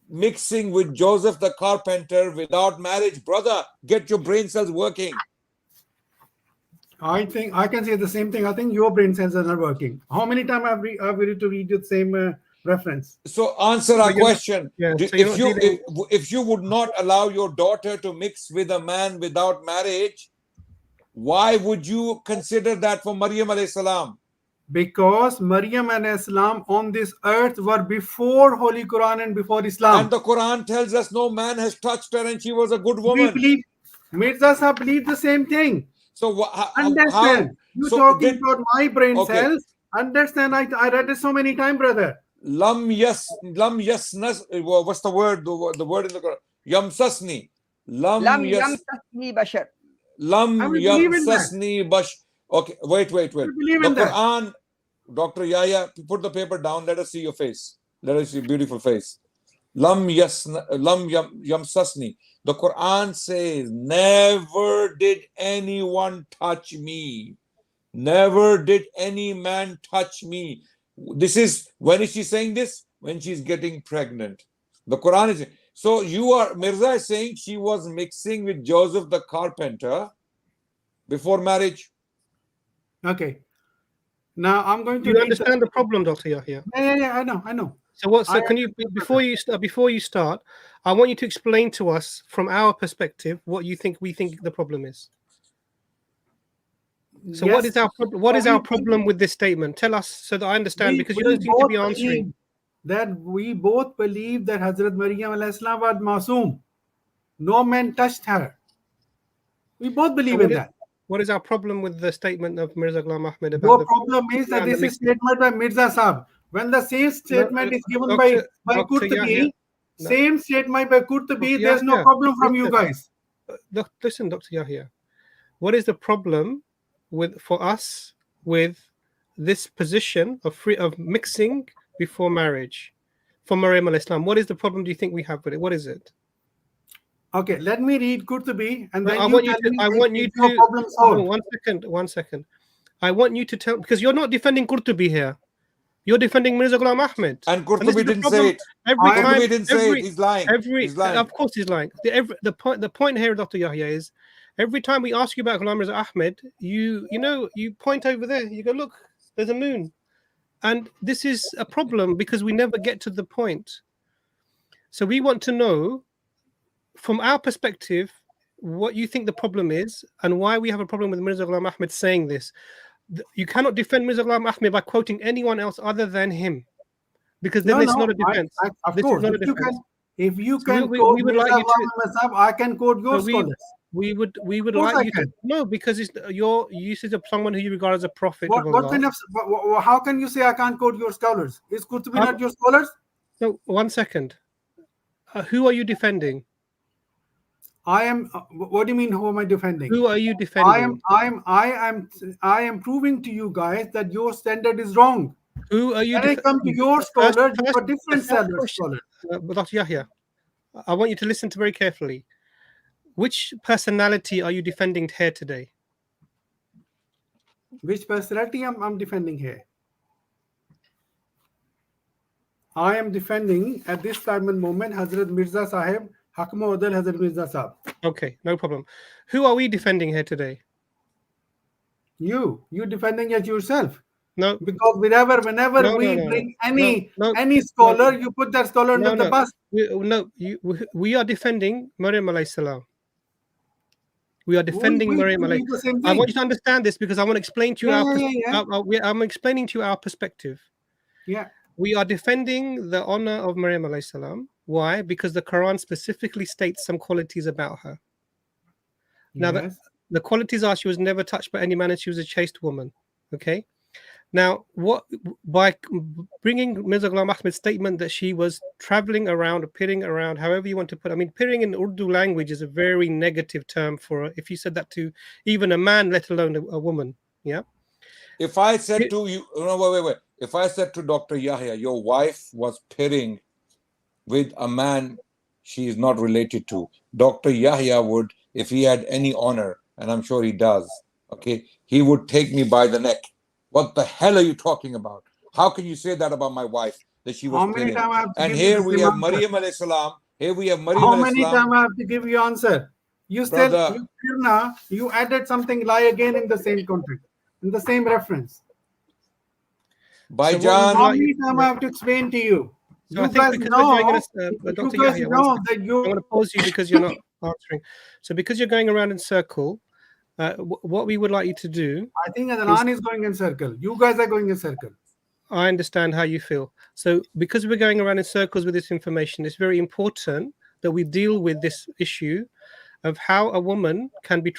Speaker 1: mixing with Joseph the carpenter without marriage. Brother, get your brain cells working.
Speaker 2: I think I can say the same thing. I think your brain cells are not working. How many times I've read to read the same reference?
Speaker 1: So answer our question. If you would not allow your daughter to mix with a man without marriage, why would you consider that for Maryam alayhi salam?
Speaker 2: Because Maryam and Islam on this earth were before Holy Quran and before Islam.
Speaker 1: And the Quran tells us no man has touched her and she was a good woman.
Speaker 2: We believe, Mirza Sahib believe the same thing.
Speaker 1: So
Speaker 2: understand, you talking about my brain cells. Understand, I read it so many times, brother.
Speaker 1: Lam yasnas, what's the word? The word in the Quran? Yamsasni. Lam
Speaker 3: yamsasni bashar.
Speaker 1: Lam yamsasni bashar. Okay, wait. The Quran, Dr. Yahya, put the paper down. Let us see your face. Let us see your beautiful face. Lam yamsasni. The Quran says, never did anyone touch me. Never did any man touch me. This is, when is she saying this? When she's getting pregnant. The Quran is, so Mirza is saying she was mixing with Joseph the carpenter before marriage.
Speaker 2: Okay. Now I'm going to.
Speaker 4: You understand the problem, Dr. Yahya?
Speaker 2: Yeah, I know.
Speaker 4: So can you before you start, I want you to explain to us from our perspective what we think the problem is. So yes. what is our problem with this statement? Tell us so that I understand, because you don't seem to be answering.
Speaker 2: That we both believe that Hazrat Maryam al-Islam was masoom. No man touched her. We both believe in that.
Speaker 4: What is our problem with the statement of Mirza Ghulam Ahmed about
Speaker 2: the problem is that this is statement by Mirza Sahib. When the same statement is given by Qurtubi, same statement by Qurtubi, there's no problem from you guys.
Speaker 4: Listen, Dr. Yahya, what is the problem for us with this position of mixing before marriage for Maryam al-Islam? What is the problem do you think we have with it? What is it?
Speaker 2: Okay, let me read Qurtubi and then
Speaker 4: I want you to 1 second. I want you to tell, because you're not defending Qurtubi here. You're defending Mirza Ghulam Ahmed.
Speaker 1: And Qurtubi didn't say it. Qurtubi didn't say it. He's lying. He's lying.
Speaker 4: Of course he's lying. The point here, Dr. Yahya, is every time we ask you about Ghulam Mirza Ahmed, you point over there. You go, look, there's a moon. And this is a problem because we never get to the point. So we want to know, from our perspective, what you think the problem is and why we have a problem with Mirza Ghulam Ahmad saying this. You cannot defend Mirza Ghulam Ahmad by quoting anyone else other than him, because then it's not a defense.
Speaker 2: Of
Speaker 4: this
Speaker 2: course,
Speaker 4: is not a defense.
Speaker 2: If you can
Speaker 4: we
Speaker 2: quote
Speaker 4: would
Speaker 2: Mirza
Speaker 4: like you to,
Speaker 2: Ghulam Ahmad, I can quote your scholars.
Speaker 4: We would like you to, no, because it's your usage of someone who you regard as a prophet of Allah.
Speaker 2: What kind of, how can you say I can't quote your scholars? Is Qurtubi not your scholars?
Speaker 4: No, 1 second. Who are you defending?
Speaker 2: I am. What do you mean? Who am I defending?
Speaker 4: Who are you defending?
Speaker 2: I am proving to you guys that your standard is wrong.
Speaker 4: Who are you?
Speaker 2: When I come to your scholars, you are different scholars.
Speaker 4: Dr. Yahya, I want you to listen to very carefully. Which personality are you defending here today?
Speaker 2: Which personality I'm defending here? I am defending at this time and moment Hazrat Mirza Sahib, Hakmo Adal Hazrat Mirza Sahib.
Speaker 4: Okay, no problem. Who are we defending here today?
Speaker 2: You defending it yourself.
Speaker 4: No,
Speaker 2: because whenever we bring any scholar, you put that scholar under the bus.
Speaker 4: We are defending Maryam alayhi salam. We are defending Maryam alayhi salam. I want you to understand this because I want to explain to you I'm explaining to you our perspective.
Speaker 2: Yeah.
Speaker 4: We are defending the honor of Maryam alayhi salam. Why? Because the Quran specifically states some qualities about her. Now, the qualities are she was never touched by any man and she was a chaste woman. Okay. Now, by bringing Mirza Ghulam Ahmad's statement that she was traveling around, appearing around, however you want to put it. I mean, appearing in Urdu language is a very negative term for if you said that to even a man, let alone a woman. Yeah.
Speaker 1: If I said to you, no, wait. If I said to Dr. Yahya, your wife was pairing with a man she is not related to, Dr. Yahya would, if he had any honor, and I'm sure he does, okay, he would take me by the neck. What the hell are you talking about? How can you say that about my wife, that she was pairing? And here we have Maryam alayhi salam. Here we have Maryam
Speaker 2: How
Speaker 1: alayhi
Speaker 2: many
Speaker 1: salam.
Speaker 2: times I have to give you answer? You said you added something lie again in the same context, in the same reference.
Speaker 1: By
Speaker 2: John, how many times I have to explain to you?
Speaker 4: So I think because we're going Dr. Yahya, I'm going to pause you because you're not answering. So because you're going around in circle, what we would like you to do,
Speaker 2: I think Adnan is going in circle. You guys are going in circle.
Speaker 4: I understand how you feel. So because we're going around in circles with this information, it's very important that we deal with this issue of how a woman can be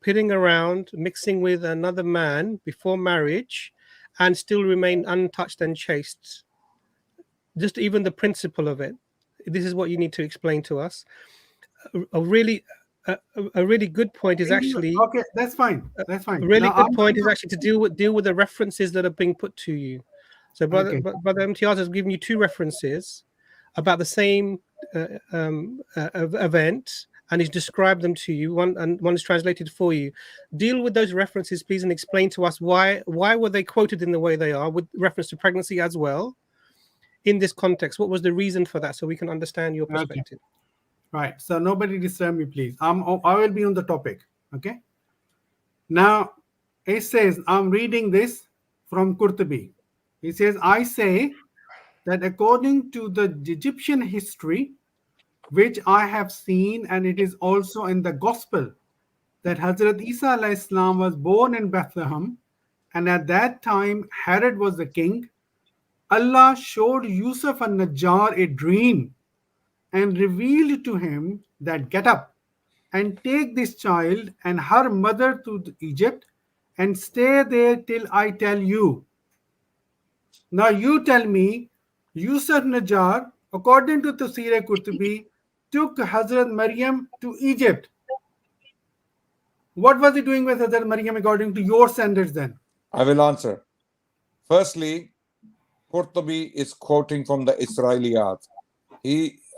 Speaker 4: pitting around, mixing with another man before marriage, and still remain untouched and chaste. Just even the principle of it. This is what you need to explain to us. A really good point is actually
Speaker 2: okay. That's fine. That's fine.
Speaker 4: A really good point is actually to deal with the references that are being put to you. So brother Imtiaz has given you 2 references about the same event, and he's described them to you. One is translated for you. Deal with those references, please, and explain to us why were they quoted in the way they are, with reference to pregnancy as well. In this context, what was the reason for that, so we can understand your perspective?
Speaker 2: Okay. Right. So nobody disturb me, please. I will be on the topic. Okay. Now it says, I'm reading this from Qurtubi. He says, I say that according to the Egyptian history, which I have seen, and it is also in the Gospel, that Hazrat Isa alayhi salam was born in Bethlehem, and at that time Herod was the king. Allah showed Yusuf an-Najjar a dream and revealed to him that get up and take this child and her mother to Egypt and stay there till I tell you. Now you tell me, Yusuf Najjar, according to Tafsir Qurtubi, took Hazrat Maryam to Egypt. What was he doing with Hazrat Maryam according to your standards then?
Speaker 1: I will answer. Firstly, Qurtubi is quoting from the Israeliyat.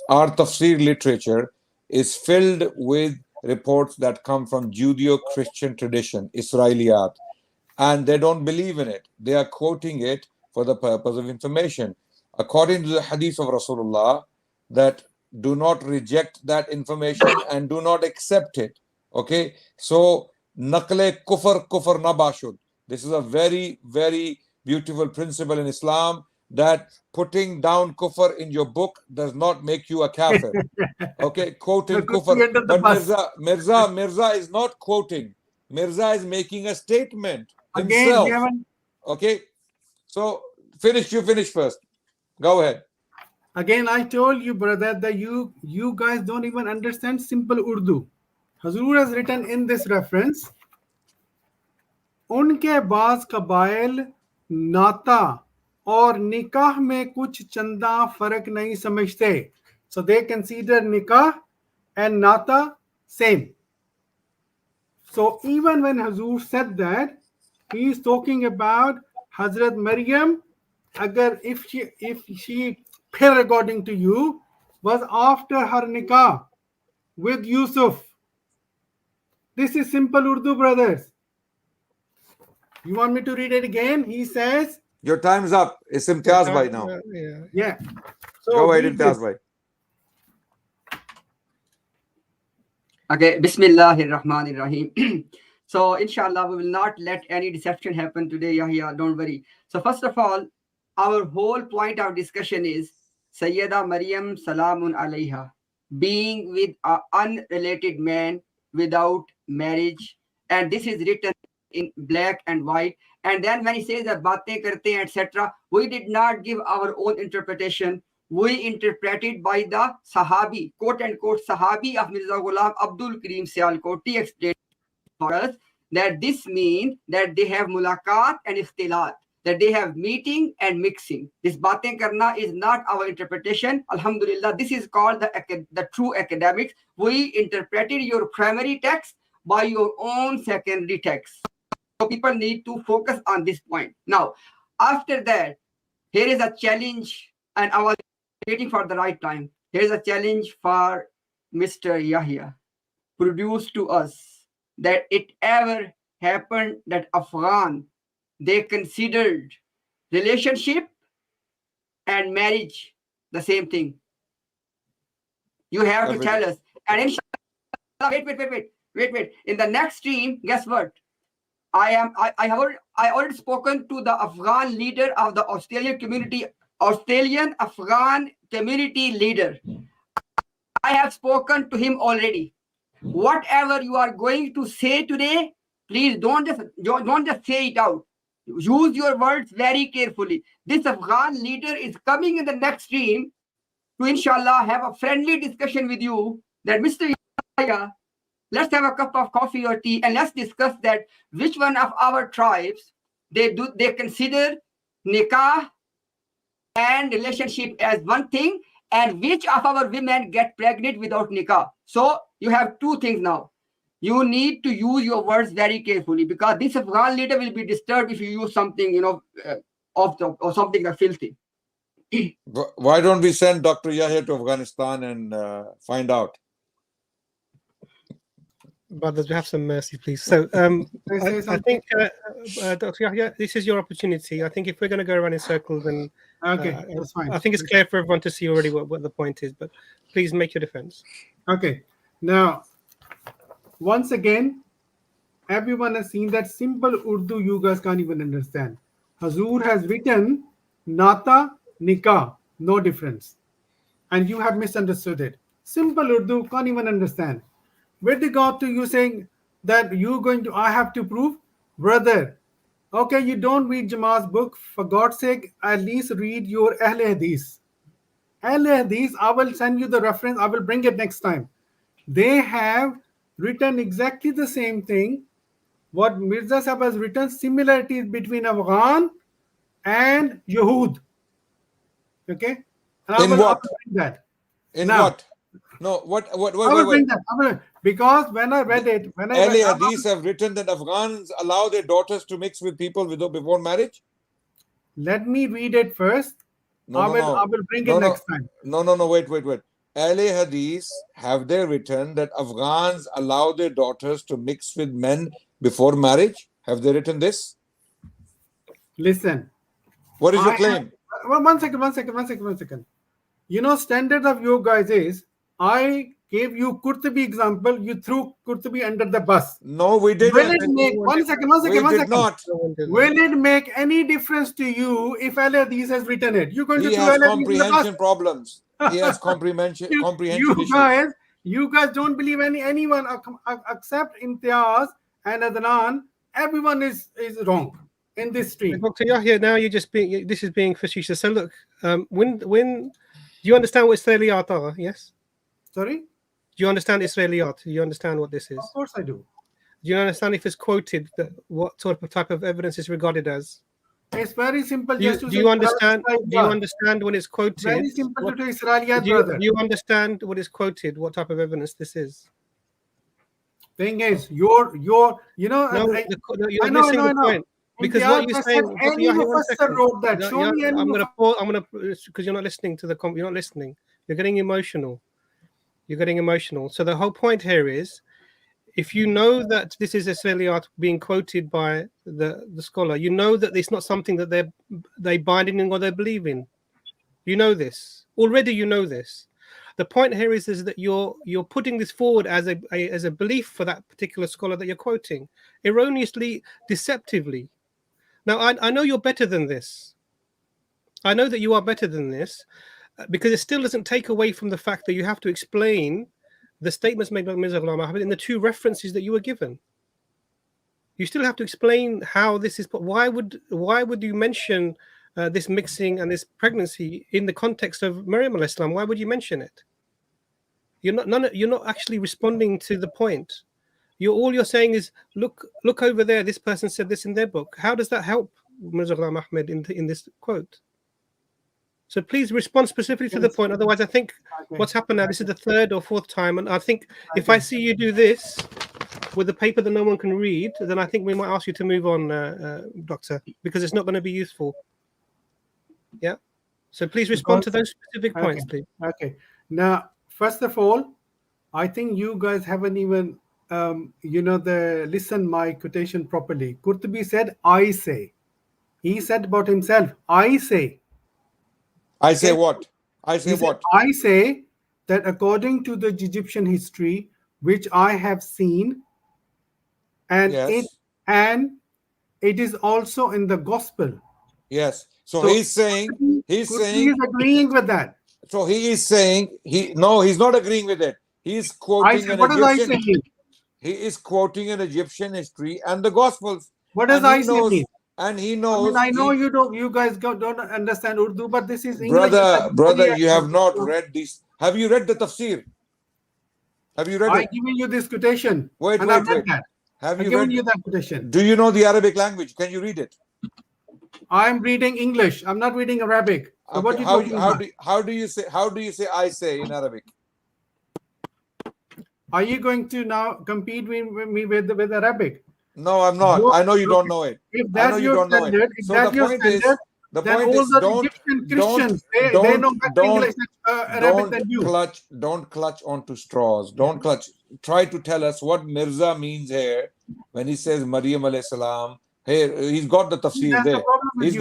Speaker 1: Our tafsir literature is filled with reports that come from Judeo-Christian tradition, Israeliyat, and they don't believe in it. They are quoting it for the purpose of information. According to the hadith of Rasulullah, that do not reject that information and do not accept it. Okay, so naqle kufr nabashud. This is a very, very beautiful principle in Islam. that putting down kufr in your book does not make you a kafir. Okay, quoting kufr. But Mirza is not quoting. Mirza is making a statement himself.
Speaker 2: Again,
Speaker 1: okay, so you finish first. Go ahead.
Speaker 2: Again, I told you, brother, that you guys don't even understand simple Urdu. Hazur has written in this reference, उनके बाज कबाइल नाता और निकाह में कुछ चंदा फर्क नहीं समझते. So they consider nikah and nata same. So even when Hazur said that, he is talking about Hazrat Maryam, agar if she according to you was after her nikah with Yusuf. This is simple Urdu, brothers. You want me to read it again? He says,
Speaker 1: your time's up. It's Imtiaz Bhai now.
Speaker 2: Yeah. So
Speaker 1: go ahead, Imtiaz Bhai.
Speaker 3: Okay, Bismillahir Rahmanir Rahim. So, inshallah, we will not let any deception happen today, Yahya. Don't worry. So, first of all, our whole point of discussion is Sayyida Maryam Salamun Alayha being with an unrelated man without marriage, and this is written in black and white. And then when he says that baatein karte hain, etc., we did not give our own interpretation. We interpreted by the Sahabi, quote unquote Sahabi of Mirza Ghulam Abdul Karim Sialkoti. He explained for us that this means that they have mulaqat and ikhtilat, that they have meeting and mixing. This baatein karna is not our interpretation. Alhamdulillah, this is called the true academics. We interpreted your primary text by your own secondary text. So people need to focus on this point. Now, after that, here is a challenge, and I was waiting for the right time. Here is a challenge for Mr. Yahya. Produce to us that it ever happened that Afghan, they considered relationship and marriage the same thing. You have to tell us. And inshallah, wait. In the next stream, guess what? I already spoken to the Afghan leader of the Australian Afghan community leader. I have spoken to him already. Whatever you are going to say today, please don't just say it out. Use your words very carefully. This Afghan leader is coming in the next stream to inshallah have a friendly discussion with you that Mr. Yahya, let's have a cup of coffee or tea and let's discuss that which one of our tribes they consider nikah and relationship as one thing, and which of our women get pregnant without nikah. So you have two things now. You need to use your words very carefully, because this Afghan leader will be disturbed if you use something, or something that's filthy.
Speaker 1: Why don't we send Dr. Yahya to Afghanistan and find out?
Speaker 4: Brothers, we have some mercy, please. So I think, Dr. Yahya, this is your opportunity. I think if we're going to go around in circles, then
Speaker 2: okay, that's fine.
Speaker 4: I think it's clear for everyone to see already what the point is, but please make your defense.
Speaker 2: Okay. Now, once again, everyone has seen that simple Urdu you guys can't even understand. Hazur has written Nata Nikah, no difference. And you have misunderstood it. Simple Urdu, can't even understand. With regard to you saying that I have to prove, brother, okay, you don't read Jamaat's book, for God's sake, at least read your Ahl Hadith. Ahl Hadith, I will send you the reference, I will bring it next time. They have written exactly the same thing. What Mirza Sahib has written, similarities between Afghan and Yahud. Okay?
Speaker 1: And in what?
Speaker 2: That.
Speaker 1: In now, what? No, what?
Speaker 2: I will bring that. Because when I read it,
Speaker 1: Hadith have written that Afghans allow their daughters to mix with people before marriage.
Speaker 2: Let me read it first. I will bring it next time.
Speaker 1: No, wait. Ahle Hadith, have they written that Afghans allow their daughters to mix with men before marriage? Have they written this?
Speaker 2: Listen.
Speaker 1: What is your claim?
Speaker 2: One second. You know, standard of you guys is, I gave you Qurtubi example, you threw Qurtubi under the bus.
Speaker 1: No, we didn't.
Speaker 2: Will it make one second?
Speaker 1: We did not.
Speaker 2: Will it make any difference to you if Al-Hadith has written it? You're going to throw
Speaker 1: has
Speaker 2: Al-Hadith
Speaker 1: comprehension problems. He has comprehension issues.
Speaker 2: You guys don't believe anyone except Imtiaz and Adnan. Everyone is wrong in this stream.
Speaker 4: Dr. Yahya, now you're just being, this is being facetious. So look, when do you understand what Israeliyat are? Yes?
Speaker 2: Sorry?
Speaker 4: Do you understand Israeliyat? Do you understand what this is?
Speaker 2: Of course I do.
Speaker 4: Do you understand if it's quoted, what sort of type of evidence is regarded as?
Speaker 2: It's very simple.
Speaker 4: Do you understand? Do you understand when it's quoted?
Speaker 2: Very simple to Israeliyat, brother.
Speaker 4: Do you understand what is quoted? What type of evidence this is?
Speaker 2: Thing is, you're
Speaker 4: no, you're missing the point. Because what you're saying,
Speaker 2: wrote that. Show me
Speaker 4: I'm gonna because you're not listening to you're not listening. You're getting emotional. You're getting emotional. So the whole point here is, if you know that this is Israeliyat being quoted by the scholar, you know that it's not something that they bind in or they believe in. You know this already. You know this. The point here is that you're putting this forward as a belief for that particular scholar that you're quoting, erroneously, deceptively. Now I know you're better than this. I know that you are better than this, because it still doesn't take away from the fact that you have to explain the statements made by Mirza Ghulam Ahmad in the two references that you were given. You still have to explain how this is. But why would you mention this mixing and this pregnancy in the context of Maryam alayhis salam? Why would you mention it? You're not actually responding to the point. All you're saying is, look over there. This person said this in their book. How does that help Mirza Ghulam Ahmad in this quote? So please respond specifically to the point. Otherwise, I think what's happened now, this is the third or fourth time. And I think if I see you do this with a paper that no one can read, then I think we might ask you to move on, Doctor, because it's not going to be useful. Yeah. So please respond to those specific points, please.
Speaker 2: Okay. Now, first of all, I think you guys haven't even, listen my quotation properly. Qurtubi said, I say. He said about himself, I say.
Speaker 1: I say what? I say what?
Speaker 2: I say that according to the Egyptian history, which I have seen, and it is also in the gospel.
Speaker 1: Yes. So he's saying
Speaker 2: he's agreeing with that.
Speaker 1: So he is saying he's not agreeing with it. He's quoting He is quoting an Egyptian history and the Gospels.
Speaker 2: What does I say mean?
Speaker 1: And he knows.
Speaker 2: I know you guys don't understand Urdu, but this is English.
Speaker 1: Brother, you have not read this. Have you read the tafsir? Have you read it?
Speaker 2: I'm giving you this quotation.
Speaker 1: Wait.
Speaker 2: Have you read that quotation?
Speaker 1: Do you know the Arabic language? Can you read it?
Speaker 2: I'm reading English. I'm not reading Arabic. So
Speaker 1: okay.
Speaker 2: What you talking about?
Speaker 1: How do you say I say in Arabic?
Speaker 2: Are you going to now compete with me with Arabic?
Speaker 1: No, I'm not. I know you don't know it.
Speaker 2: If that's your standard, the point is,
Speaker 1: don't clutch onto straws. Don't clutch. Try to tell us what Mirza means here when he says Maryam alayhis salam. Hey, he's got the tafsir there. He's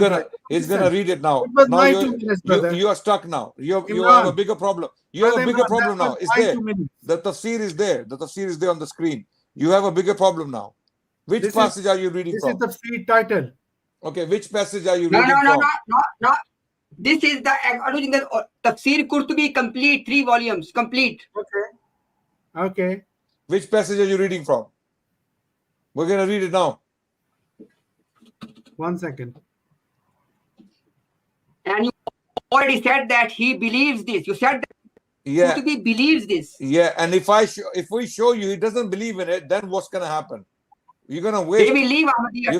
Speaker 1: gonna read it now. Now you are stuck now. You have a bigger problem. You have a bigger problem now. It's there. The tafsir is there. The tafsir is there on the screen. You have a bigger problem now. Which passage are you reading from?
Speaker 2: This is the free title.
Speaker 1: Okay, which passage are you reading from?
Speaker 3: No. This is the original Tafsir Qurtubi complete, 3 volumes, complete.
Speaker 2: Okay.
Speaker 1: Which passage are you reading from? We're going to read it now.
Speaker 2: 1 second.
Speaker 3: And you already said that he believes this. You said that Qurtubi believes this.
Speaker 1: Yeah, and if we show you he doesn't believe in it, then what's going to happen? You're gonna waste.
Speaker 3: They will leave Ahmadiyya.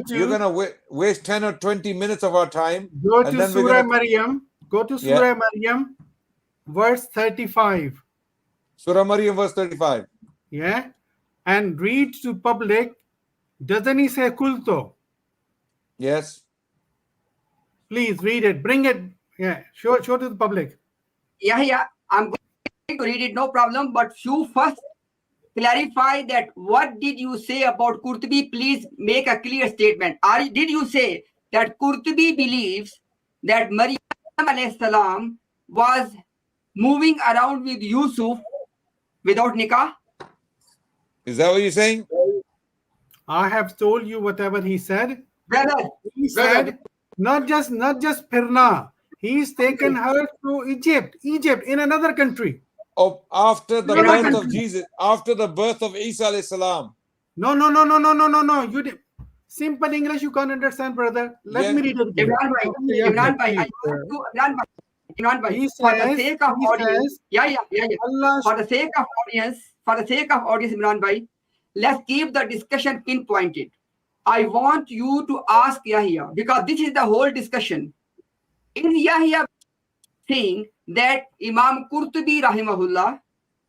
Speaker 1: You're gonna waste 10 or 20 minutes of our time.
Speaker 2: Go to Surah Maryam. Go to Surah Maryam, verse 35.
Speaker 1: Surah Maryam, verse 35.
Speaker 2: Yeah, and read to public. Doesn't he say kulto?
Speaker 1: Yes.
Speaker 2: Please read it. Bring it. Yeah, show to the public.
Speaker 3: Yeah. I'm going to read it. No problem. But you first clarify that what did you say about Qurtubi? Please make a clear statement. Did you say that Qurtubi believes that Maryam alayhis salam was moving around with Yusuf without nikah?
Speaker 1: Is that what you're saying?
Speaker 2: I have told you whatever he said.
Speaker 3: Brother,
Speaker 2: He said not just Pirna. He's taken her to Egypt in another country.
Speaker 1: Oh, after the birth of Jesus, after the birth of Isa alayhi salam.
Speaker 2: No. You did simple English you can't understand, brother. Let me read it.
Speaker 3: Imran Bhai. For the sake of audience, For the sake of audience, Imran Bhai, let's keep the discussion pinpointed. I want you to ask Yahya, because this is the whole discussion. Is Yahya saying that Imam Qurtubi rahimahullah,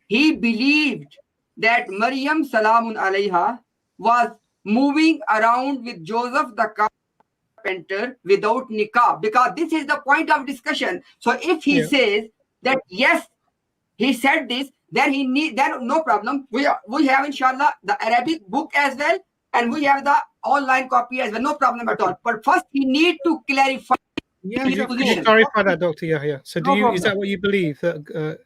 Speaker 3: he believed that Maryam salamun alayha was moving around with Joseph the carpenter without nikah? Because this is the point of discussion. So if he says that yes, he said this, then no problem. We have inshallah the Arabic book as well, and we have the online copy as well. No problem at all. But first he need to clarify.
Speaker 4: Could you clarify that, Dr. Yahya? So is that what you believe? That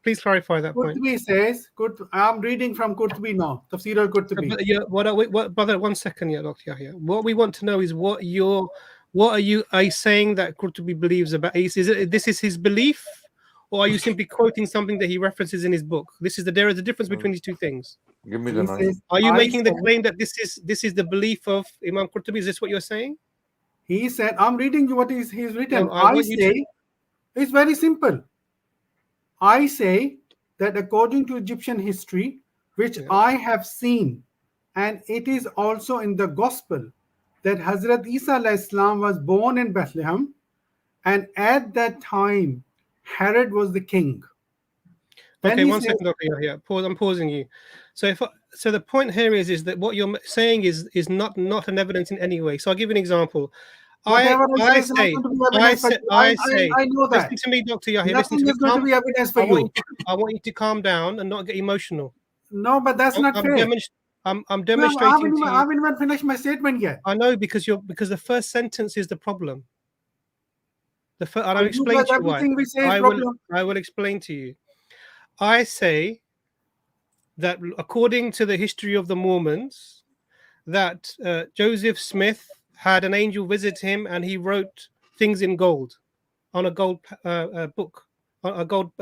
Speaker 4: please clarify that point.
Speaker 2: Qurtubi says, I'm reading from Qurtubi now, Tafsir al-Qurtubi.
Speaker 4: Brother, 1 second, Dr. Yahya. What we want to know is what are you saying that Qurtubi believes about Isa? This is his belief, or are you simply quoting something that he references in his book? There is a difference between these two things.
Speaker 1: Give me the knife.
Speaker 4: Are you making the claim that this is the belief of Imam Qurtubi? Is this what you're saying?
Speaker 2: He said, I'm reading you what he's written. No, I say, it's very simple. I say that according to Egyptian history, which I have seen, and it is also in the gospel, that Hazrat Isa alayhi salam was born in Bethlehem, and at that time, Herod was the king.
Speaker 4: Okay, 1 second, Dr. Yahya. I'm pausing you. So the point here is that what you're saying is not an evidence in any way. So I'll give you an example. I say, listen to me, Dr. Yahya. Listen to me. I want you to calm down and not get emotional.
Speaker 2: No, but that's not fair.
Speaker 4: I'm demonstrating to you.
Speaker 2: I haven't even finished my statement yet.
Speaker 4: I know, because the first sentence is the problem. And I'll explain to you why. I will explain to you. I say that according to the history of the Mormons, that Joseph Smith had an angel visit him, and he wrote things in gold on a gold book, on a gold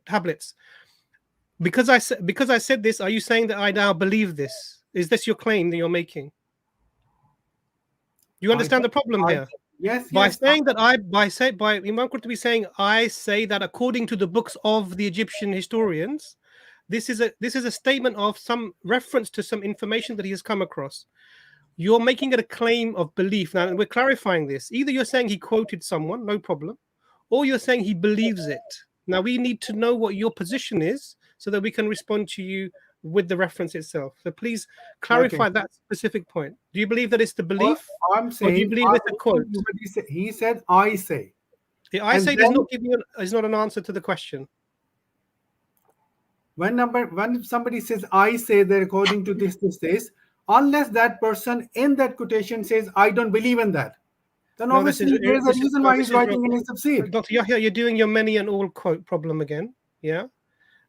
Speaker 4: tablets. Because I said this, are you saying that I now believe this? Is this your claim that you're making? You understand the problem here?
Speaker 2: Yes.
Speaker 4: By saying that by Imam Qurtubi saying, I say that according to the books of the Egyptian historians, this is a statement of some reference to some information that he has come across. You're making it a claim of belief. Now, and we're clarifying this. Either you're saying he quoted someone, no problem, or you're saying he believes it. Now, we need to know what your position is so that we can respond to you with the reference itself. So please clarify that specific point. Do you believe that it's the belief?
Speaker 2: I'm saying,
Speaker 4: or do you believe it's a quote?
Speaker 2: He said, I say.
Speaker 4: The I say does not give you is not an answer to the question.
Speaker 2: When somebody says, I say that according to this, unless that person in that quotation says, I don't believe in that, then obviously there is a reason why he's writing in his tafsir.
Speaker 4: Dr. Yahya, you're doing your many and all quote problem again. Yeah.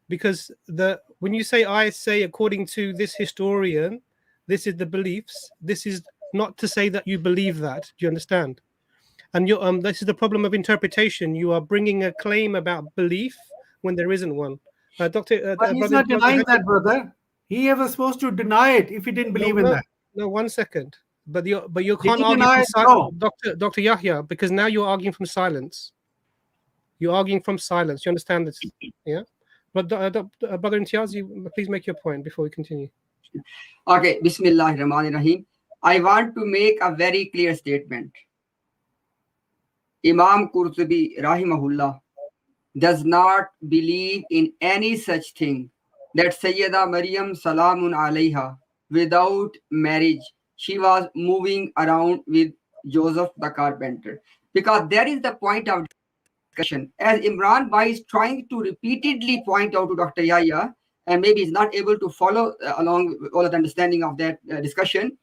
Speaker 4: Because when you say, I say according to this historian, this is the beliefs, this is not to say that you believe that. Do you understand? And this is the problem of interpretation. You are bringing a claim about belief when there isn't one.
Speaker 2: But he's not denying that, brother. He was supposed to deny it if he didn't believe in that.
Speaker 4: No, 1 second. But you can't argue from silence, Dr. Yahya, because now you're arguing from silence. You're arguing from silence. You understand this? Yeah. But Brother Imtiaz, please make your point before we continue.
Speaker 3: Okay, Bismillahirrahmanirrahim. I want to make a very clear statement. Imam Qurtubi rahimahullah does not believe in any such thing that Sayyida Maryam salamun alayha, without marriage, she was moving around with Joseph the carpenter. Because that is the point of discussion. As Imran Bhai is trying to repeatedly point out to Dr. Yahya, and maybe is not able to follow along with all of the understanding of that discussion,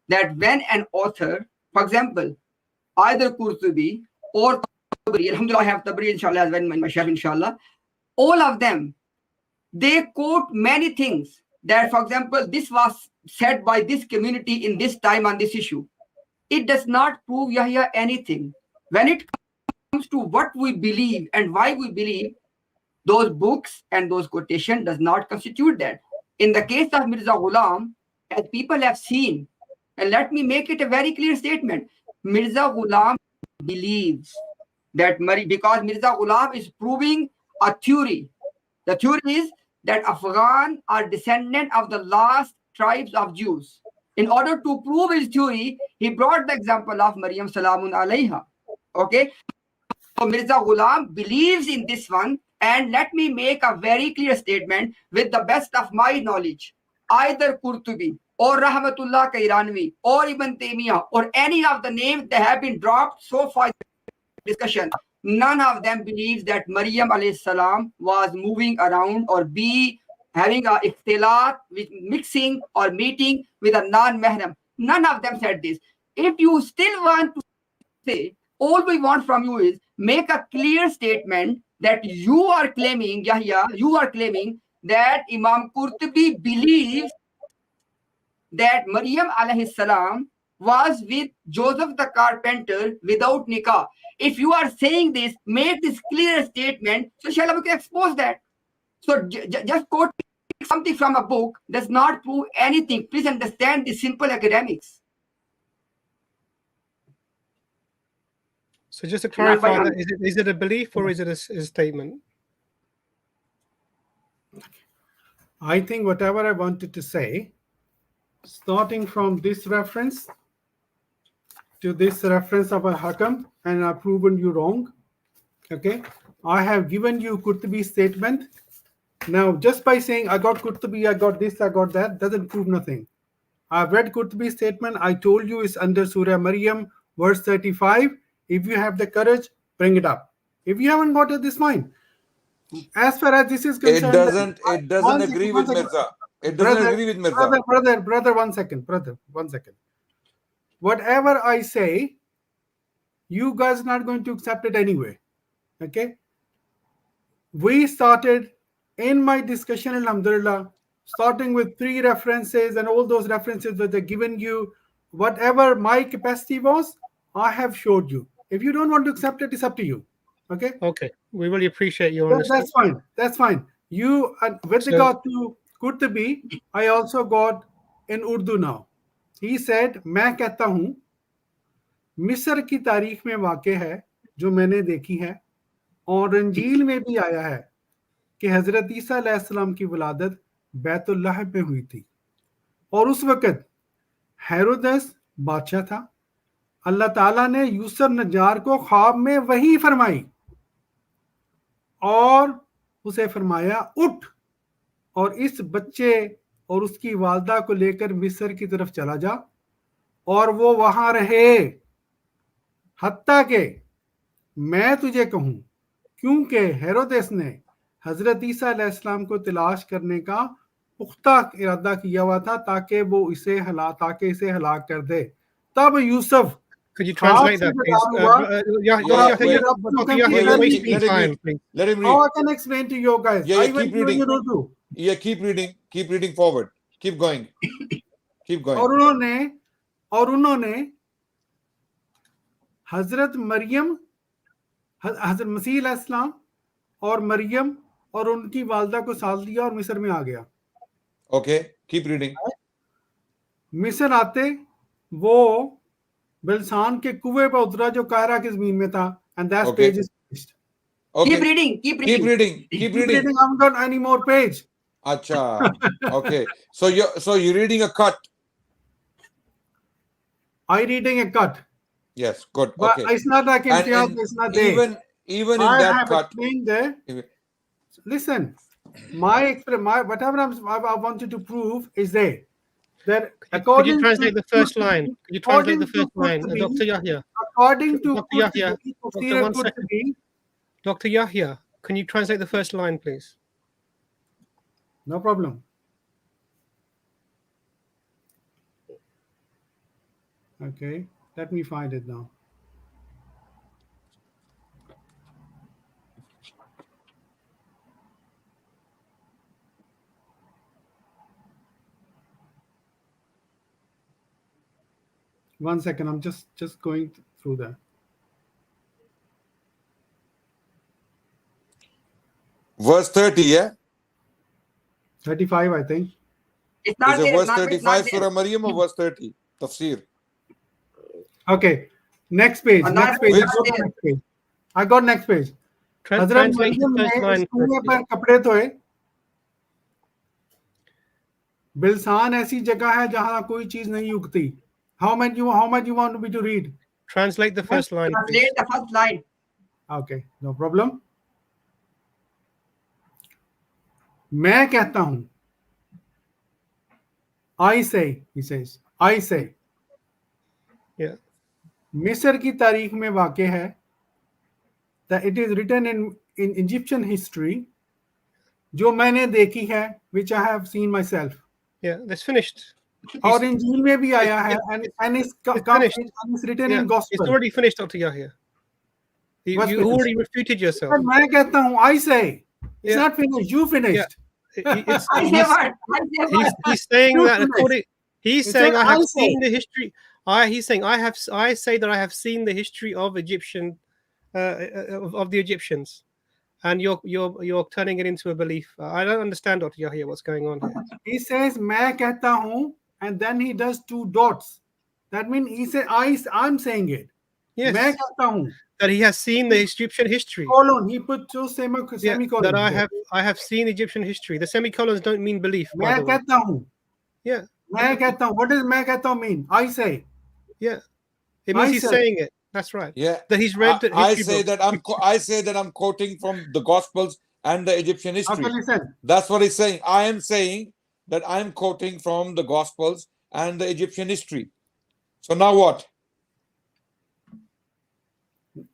Speaker 3: that when an author, for example, either Qurtubi or Alhamdulillah, I have Tabari, inshallah, as well in my shelf, inshallah. All of them, they quote many things that, for example, this was said by this community in this time on this issue. It does not prove Yahya anything. When it comes to what we believe and why we believe, those books and those quotations does not constitute that. In the case of Mirza Ghulam, as people have seen, and let me make it a very clear statement, Mirza Ghulam believes that because Mirza Ghulam is proving a theory. The theory is that Afghan are descendant of the last tribes of Jews. In order to prove his theory, he brought the example of Maryam Salamun alayha. Okay? So Mirza Ghulam believes in this one, and let me make a very clear statement with the best of my knowledge. Either Qurtubi or Rahmatullah Kairanvi or Ibn Taymiyyah or any of the names that have been dropped so far in the discussion, none of them believes that Maryam alayhi salam was moving around or be having a ikhtilat with mixing or meeting with a non-mahram. None of them said this. If you still want to say, all we want from you is make a clear statement that you are claiming, Yahya, you are claiming that Imam Qurtubi believes that Maryam alayhi salam was with Joseph the carpenter without nikah. If you are saying this, make this clear statement, so inshallah we can expose that. So just quote something from a book does not prove anything. Please understand the simple academics.
Speaker 4: So just to clarify, is it a belief or is it a statement?
Speaker 2: I think whatever I wanted to say, starting from this reference to this reference of a Hakam, and I've proven you wrong. Okay, I have given you Qurtubi's statement. Now, just by saying I got Qurtubi, I got this, I got that, doesn't prove nothing. I've read Qurtubi's statement. I told you it's under Surah Maryam, verse 35. If you have the courage, bring it up. If you haven't got it, this fine. As far as this is concerned,
Speaker 1: it doesn't agree with Mirza. It doesn't agree with Mirza.
Speaker 2: Brother, 1 second. Brother, 1 second. Whatever I say, you guys are not going to accept it anyway. Okay? We started in my discussion, alhamdulillah, starting with 3 references, and all those references that they're given you, whatever my capacity was, I have showed you. If you don't want to accept it, it's up to you. Okay?
Speaker 4: Okay. We really appreciate your honesty.
Speaker 2: That's fine. That's fine. You, with regard to Qurtubi, I also got in Urdu now. He said, मैं कहता हूँ मिस्र की तारीख में वाक़े है जो मैंने देखी है और इंजील में भी आया है कि हजरत ईसा अलैहिस्सलाम की विलादत बैतुल्लाह में हुई थी और उस वक़्त हेरोदस बादशाह था। अल्लाह ताला ने यूसुफ नज्जार को ख्वाब में वही फरमाई और उसे फरमाया उठ और इस बच्चे और उसकी वालदा को लेकर मिस्र की तरफ चला जा और वो वहां रहे हत्ता के मैं तुझे कहूं, क्योंकि हेरोदेस ने हजरत ईसा अलैहिस्सलाम को तलाश करने का पुख्ता इरादा किया हुआ था ताकि वो इसे हलाक कर दे। तब Yusuf
Speaker 4: Could you translate that, please?
Speaker 1: Let him read.
Speaker 2: How I can explain to you guys?
Speaker 1: Keep reading. Keep reading. Keep reading forward. Keep going. Keep going.
Speaker 2: और उन्होंने हजरत मरियम, हजरत मसीह अलैहिस्सलाम और मरियम और उनकी वालदा को साथ लिया और मिस्र में आ गया।
Speaker 1: Okay, keep reading.
Speaker 2: मिस्र आते वो बिलसान के कुएं पर उतरा जो कायरा की जमीन में था, and that page is finished.
Speaker 1: Okay.
Speaker 3: Keep reading.
Speaker 1: Keep reading.
Speaker 2: I haven't got any more page.
Speaker 1: Acha. Okay. So you're reading a cut.
Speaker 2: I reading a cut.
Speaker 1: Yes, good.
Speaker 2: But
Speaker 1: okay.
Speaker 2: It's not like it's not there.
Speaker 1: Even in that cut.
Speaker 2: There. Listen, whatever I wanted to prove is there. That
Speaker 4: could you translate the first line? Could you translate the first line, Dr. Yahya?
Speaker 2: According to
Speaker 4: Dr. Yahya, Dr. Yahya, can you translate the first line, please?
Speaker 2: No problem. Okay, let me find it now. 1 second. I'm just going through that.
Speaker 1: Verse 30, yeah?
Speaker 2: 35, I think.
Speaker 3: It's not
Speaker 1: Is it
Speaker 3: there.
Speaker 1: verse
Speaker 3: Not
Speaker 1: 35
Speaker 3: there.
Speaker 1: Surah Maryam or verse 30? Tafsir.
Speaker 2: Okay. Next page.
Speaker 3: Or
Speaker 2: Next
Speaker 3: not-
Speaker 2: page.
Speaker 3: not
Speaker 2: I got
Speaker 3: there.
Speaker 2: next page. I got next page. Hazrat
Speaker 4: Translate the
Speaker 2: Maryam
Speaker 4: first
Speaker 2: ने
Speaker 4: line.
Speaker 2: इस कुएं पर कपड़े धोए। बिलसान ऐसी जगह है जहां कोई चीज नहीं उगती. How much you want me to read?
Speaker 4: Translate the first line, please.
Speaker 3: Translate the first line.
Speaker 2: Okay, no problem. मैं कहता हूं. I say, he says. I say.
Speaker 4: Yeah.
Speaker 2: मिस्र की तारीख में वाक़े है that it is written in Egyptian history जो मैंने देखी है, which I have seen myself.
Speaker 4: Yeah, that's finished.
Speaker 2: और इंजील में भी आया है, and it's written in gospel.
Speaker 4: It's already finished, Dr. Yahya. You already refuted yourself.
Speaker 2: मैं कहता हूँ, I say. It's not finished. You finished.
Speaker 4: It's,
Speaker 3: I say what?
Speaker 4: he's saying
Speaker 2: You
Speaker 4: that
Speaker 2: finished.
Speaker 4: according. He's
Speaker 2: He
Speaker 4: saying
Speaker 2: said,
Speaker 4: I have
Speaker 2: I say.
Speaker 4: seen the history. He's saying I say that I have seen the history of Egyptian of the Egyptians, and you're turning it into a belief. I don't understand, Dr. Yahya, what's going on here.
Speaker 2: He says मैं कहता हूँ, and then he does 2 dots. That means he said I'm saying it.
Speaker 4: Yes.
Speaker 2: मैं कहता हूँ.
Speaker 4: That he has seen the Egyptian history.
Speaker 2: Colon. He put 2 semicolons.
Speaker 4: That I have seen Egyptian history. The semicolons don't mean belief. By
Speaker 2: मैं
Speaker 4: the way.
Speaker 2: कहता हूँ.
Speaker 4: Yeah.
Speaker 2: मैं कहता हूँ. What does मैं कहता हूँ mean? I say.
Speaker 4: Yeah. It means he's saying it. That's right.
Speaker 1: Yeah.
Speaker 4: That he's read the
Speaker 1: I
Speaker 4: history
Speaker 1: say
Speaker 4: book.
Speaker 1: I say that I'm quoting from the Gospels and the Egyptian history.
Speaker 2: Okay, listen.
Speaker 1: That's what he's saying. I am saying that I'm quoting from the Gospels and the Egyptian history. So now what?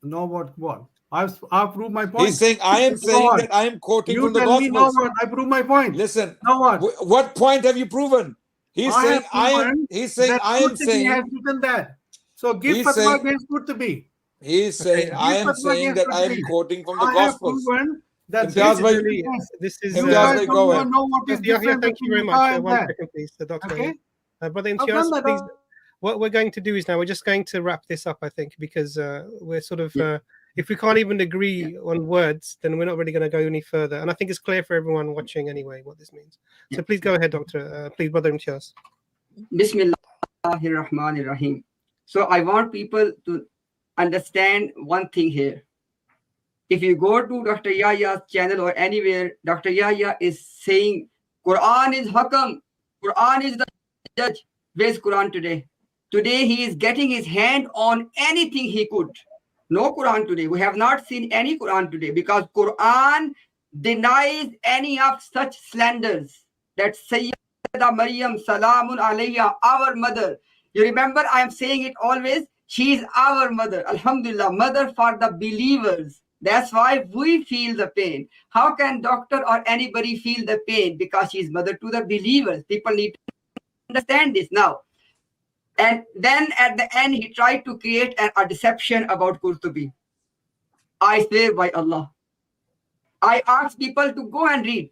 Speaker 2: No, what? I've proved my point.
Speaker 1: He's saying I am saying that I am quoting from the
Speaker 2: Gospels. You tell me now what? I prove my point.
Speaker 1: Listen.
Speaker 2: Now what?
Speaker 1: What point have you proven? He's saying I am. He's saying I am saying.
Speaker 2: He has written that. So give
Speaker 1: He's
Speaker 2: fatwa
Speaker 1: saying-
Speaker 2: against Qurtubi.
Speaker 1: He's saying I am saying that I am quoting from the Gospels.
Speaker 2: That
Speaker 1: Imtiaz bhai,
Speaker 4: This is.
Speaker 1: Imtiaz bhai, go ahead.
Speaker 2: know what is different
Speaker 4: Thank you very
Speaker 2: between
Speaker 4: much.
Speaker 2: Nikkah and
Speaker 4: One
Speaker 2: that.
Speaker 4: second, please. The doctor.
Speaker 2: Okay.
Speaker 4: Brother
Speaker 2: I've done
Speaker 4: Imtiaz,
Speaker 2: that.
Speaker 4: please. What we're going to do is now we're just going to wrap this up, I think, because we're sort of if we can't even agree on words, then we're not really going to go any further. And I think it's clear for everyone watching anyway what this means. So please go ahead, Doctor. Please, Brother Imtiaz.
Speaker 3: Bismillahirrahmanirrahim. So I want people to understand one thing here. If you go to Dr. Yahya's channel or anywhere, Dr. Yahya is saying Quran is Hakam, Quran is the judge. Where's Quran today? Today he is getting his hand on anything he could. No Quran today. We have not seen any Quran today because Quran denies any of such slanders. That Sayyida Maryam Salamun Alayha, our mother. You remember I am saying it always. She is our mother. Alhamdulillah, mother for the believers. That's why we feel the pain. How can doctor or anybody feel the pain? Because she is mother to the believers. People need to understand this now. And then at the end, he tried to create a deception about Qurtubi. I swear by Allah. I ask people to go and read.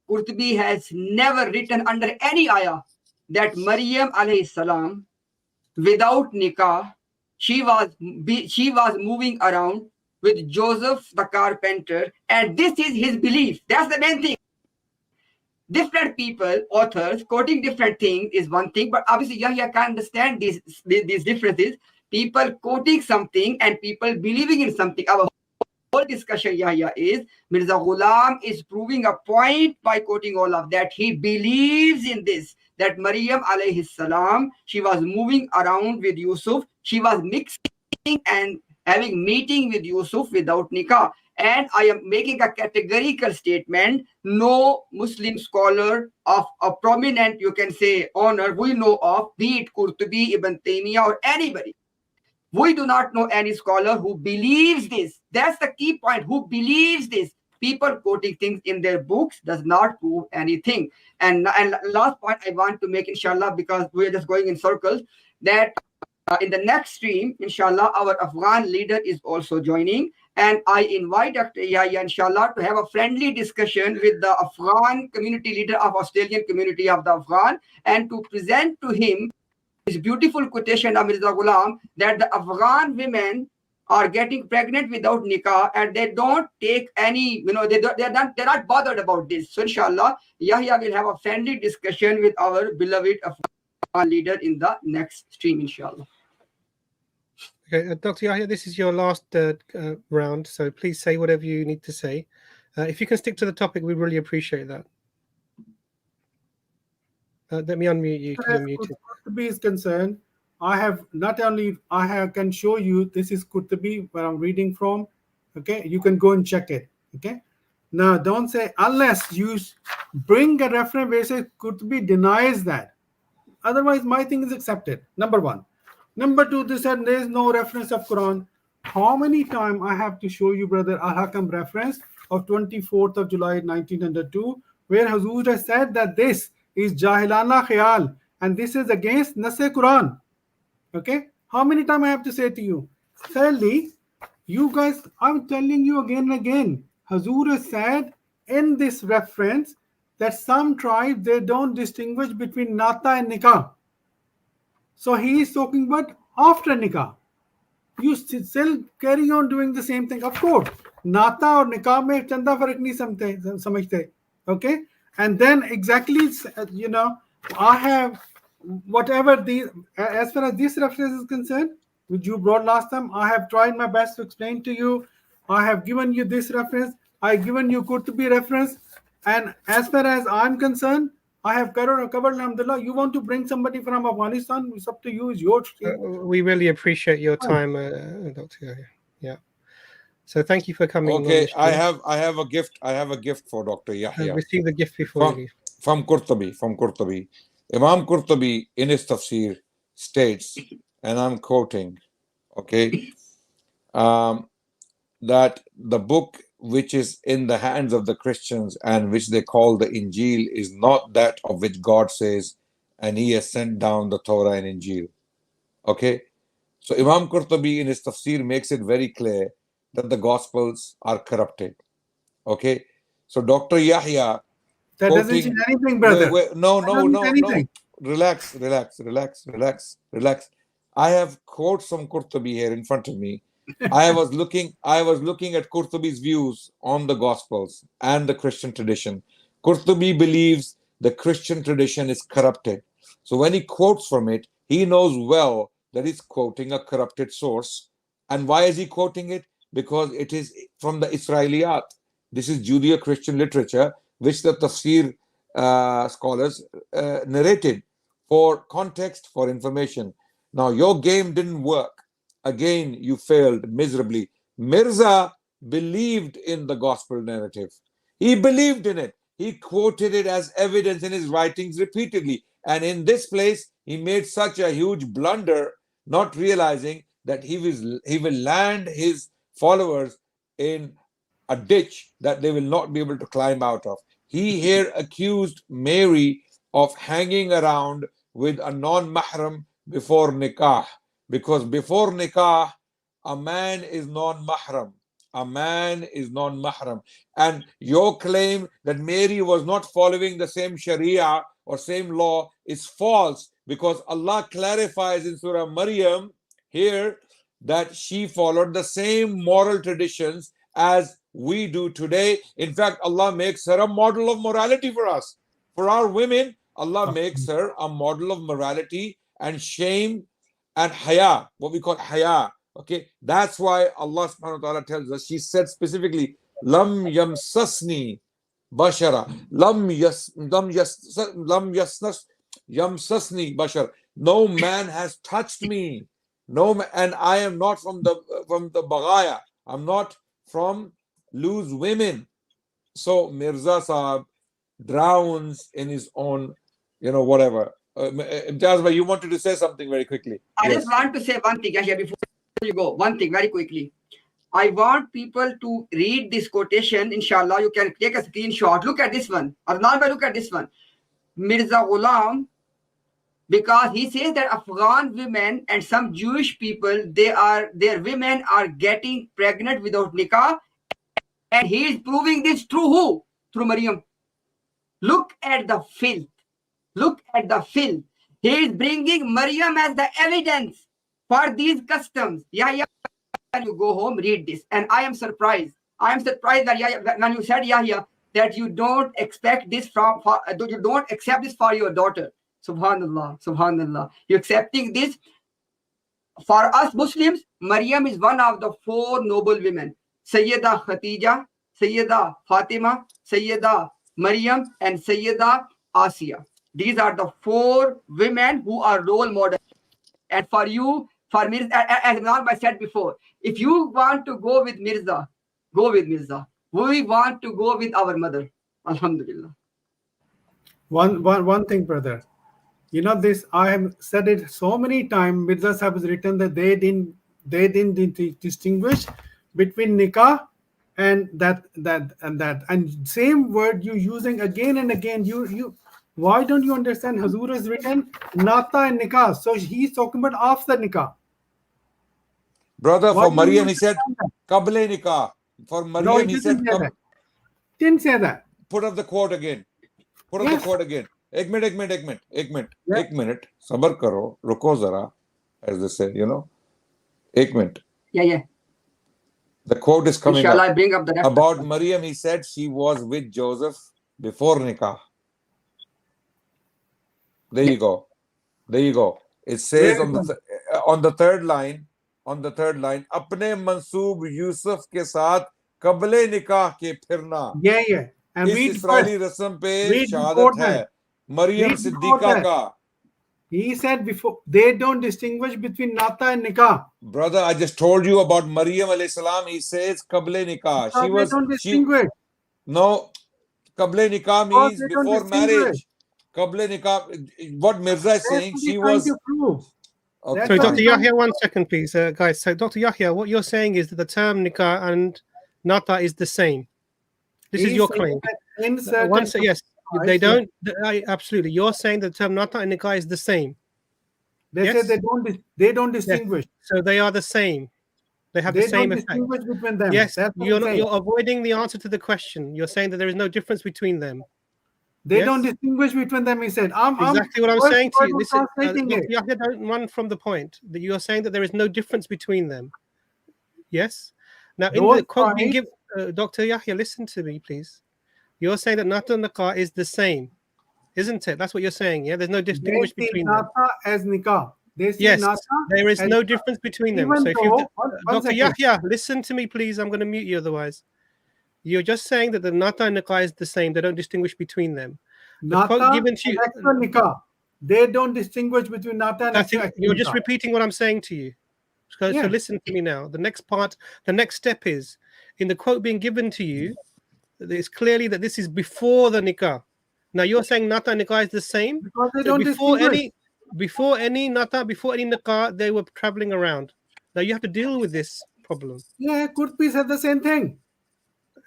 Speaker 3: Qurtubi has never written under any ayah that Maryam alayhi salam, without nikah, she was moving around with Joseph the carpenter, and this is his belief. That's the main thing. Different people, authors, quoting different things is one thing, but obviously Yahya can't understand these differences. People quoting something and people believing in something. Our whole discussion, Yahya, is Mirza Ghulam is proving a point by quoting all of that. He believes in this, that Maryam alayhi salam, she was moving around with Yusuf. She was mixing and having meeting with Yusuf without nikah. And I am making a categorical statement. No Muslim scholar of a prominent, you can say, honor we know of, be it Qurtubi, Ibn Taymiyyah, or anybody. We do not know any scholar who believes this. That's the key point. Who believes this? People quoting things in their books does not prove anything. And last point I want to make, inshallah, because we are just going in circles, that in the next stream, inshallah, our Afghan leader is also joining. And I invite Dr. Yahya, inshallah, to have a friendly discussion with the Afghan community leader of Australian community of the Afghan, and to present to him this beautiful quotation of Mirza Ghulam that the Afghan women are getting pregnant without nikah and they don't take any, they're not bothered about this. So inshallah, Yahya will have a friendly discussion with our beloved Afghan leader in the next stream, inshallah.
Speaker 4: Okay, Dr. Yahya, this is your last round, so please say whatever you need to say. If you can stick to the topic, we really appreciate that. Let me unmute you because you're muted.
Speaker 2: Qurtubi is concerned, I can show you, this is Qurtubi where I'm reading from. Okay, you can go and check it. Okay, now don't say unless you bring a reference where it says Qurtubi denies that. Otherwise, my thing is accepted. Number one. Number two, they said there is no reference of Quran. How many times I have to show you, brother, Al-Hakam reference of 24th of July 1902, where Hazur has said that this is Jahilana Khayal and this is against Nase Quran. Okay? How many times I have to say to you? Thirdly, you guys, I'm telling you again and again, Hazur has said in this reference that some tribes, they don't distinguish between Nata and Nikah. So he is talking about after Nikah. You still carry on doing the same thing. Of course, Nata or Nikah mein chanda farak nahi samajhte. Okay? And then exactly, I have whatever the, as far as this reference is concerned, which you brought last time, I have tried my best to explain to you. I have given you this reference. I have given you Qurtubi reference. And as far as I'm concerned, I have covered alhamdulillah. You want to bring somebody from Afghanistan, it's up to you, it's your
Speaker 4: we really appreciate your time, Dr. Yahya. Yeah. So thank you for coming.
Speaker 1: Okay, I have a gift. I have a gift for Dr. Yahya.
Speaker 4: Receive the gift before you leave.
Speaker 1: From Qurtubi. Imam Qurtubi in his tafsir states, and I'm quoting, okay, that the book which is in the hands of the Christians and which they call the Injil is not that of which God says, and he has sent down the Torah and Injil. Okay? So Imam Qurtubi in his tafsir makes it very clear that the Gospels are corrupted. Okay? So Dr. Yahya...
Speaker 2: That doesn't change anything, brother.
Speaker 1: No. Relax. I have quotes from Qurtubi here in front of me. I was looking at Qurtubi's views on the Gospels and the Christian tradition. Qurtubi believes the Christian tradition is corrupted. So when he quotes from it, he knows well that he's quoting a corrupted source. And why is he quoting it? Because it is from the Israeliyat. This is Judeo-Christian literature, which the tafsir scholars narrated for context, for information. Now, your game didn't work. Again, you failed miserably. Mirza believed in the gospel narrative. He believed in it. He quoted it as evidence in his writings repeatedly. And in this place, he made such a huge blunder, not realizing that he will land his followers in a ditch that they will not be able to climb out of. He here accused Mary of hanging around with a non-mahram before nikah. Because before nikah, a man is non-mahram. A man is non-mahram. And your claim that Mary was not following the same sharia or same law is false, because Allah clarifies in Surah Maryam here that she followed the same moral traditions as we do today. In fact, Allah makes her a model of morality for us. For our women, Allah makes her a model of morality and shame and haya, what we call haya. Okay, that's why Allah subhanahu wa ta'ala tells us, she said specifically, Lam yamsasni bashara, lam yamsasni bashar. No man has touched me. And I am not from the Baghaya. I'm not from loose women. So Mirza Sahab drowns in his own, whatever. Imtiaz, you wanted to say something very quickly.
Speaker 3: I just want to say one thing here before you go. One thing very quickly. I want people to read this quotation. Inshallah, you can take a screenshot. Look at this one. Adnan, look at this one. Mirza Ghulam, because he says that Afghan women and some Jewish people, their women are getting pregnant without nikah, and he is proving this through who? Through Maryam. Look at the filth. Look at the filth. He is bringing Maryam as the evidence for these customs. Yahya, when you go home, read this. And I am surprised. I am surprised that Yahya, when you said Yahya, that you don't expect this you don't accept this for your daughter. Subhanallah, Subhanallah. You're accepting this. For us Muslims, Maryam is one of the 4 noble women. Sayyida Khatija, Sayyida Fatima, Sayyida Maryam, and Sayyida Asiya. These are the 4 women who are role models. And for you, for Mirza, as I said before, if you want to go with Mirza, go with Mirza. We want to go with our mother. Alhamdulillah.
Speaker 2: One thing, brother. You know this, I have said it so many times. Mirza Sahib has written that they didn't distinguish between nikah and that and same word you using again and again. You why don't you understand? Hazur has written nata and nikah, so he's talking about after nikah.
Speaker 1: Brother, for Maryam he said kable nikah. For Maryam he said
Speaker 2: didn't say that.
Speaker 1: Put up the quote again. Put up the quote again. एक minute सबर करो, रुको जरा, as they say, you know. एक minute.
Speaker 3: Yeah.
Speaker 1: The quote is coming
Speaker 3: Shall
Speaker 1: up.
Speaker 3: I bring up the
Speaker 1: About Maryam, he said she was with Joseph before nikah. There you go. It says on the third line, अपने मंसूब यूसुफ के साथ कबले निकाह के फिरना.
Speaker 2: Yeah. And
Speaker 1: इस इस्राएली रस्म पे शहादत है Maryam Siddiqa ka.
Speaker 2: He said before, they don't distinguish between nata and nikah.
Speaker 1: Brother, I just told you about Maryam alayhi salam. He says kable nikah.
Speaker 2: They don't distinguish.
Speaker 1: No, kable nikah means before marriage. Kable nikah. What Mirza is saying, she was.
Speaker 4: Okay. So, Dr. Yahya, 1 second, please, guys. So, Dr. Yahya, what you're saying is that the term nikah and nata is the same. This is your claim. Yes. They don't. Absolutely. You're saying the term nata and nikah is the same.
Speaker 2: They say they don't distinguish.
Speaker 4: Yes. So they are the same. They have the same effect. They don't distinguish between them. Yes. You're avoiding the answer to the question. You're saying that there is no difference between them.
Speaker 2: They don't distinguish between them. He said,
Speaker 4: exactly what I'm saying to you. Yahya, don't run from the point that you are saying that there is no difference between them. Yes. Now, in the quote you give, Dr. Yahya, listen to me, please. You're saying that nata and nikah is the same, isn't it? That's what you're saying, yeah? There's no distinguish between them.
Speaker 2: Nata as nikah.
Speaker 4: Yes, there is no difference between them. So if you, Dr. Yahya, listen to me, please. I'm going to mute you otherwise. You're just saying that the nata and nikah is the same. They don't distinguish between them. The quote given to you,
Speaker 2: nikah. They don't distinguish between nata and nikah.
Speaker 4: You're just repeating what I'm saying to you. So listen to me now. The next step is, in the quote being given to you, it's clearly that this is before the nikah. Now you're saying nata and nikah is the same.
Speaker 2: Because they don't distinguish.
Speaker 4: Before any nata, before any nikah, they were traveling around. Now you have to deal with this problem.
Speaker 2: Yeah, Qurtubi said the same thing.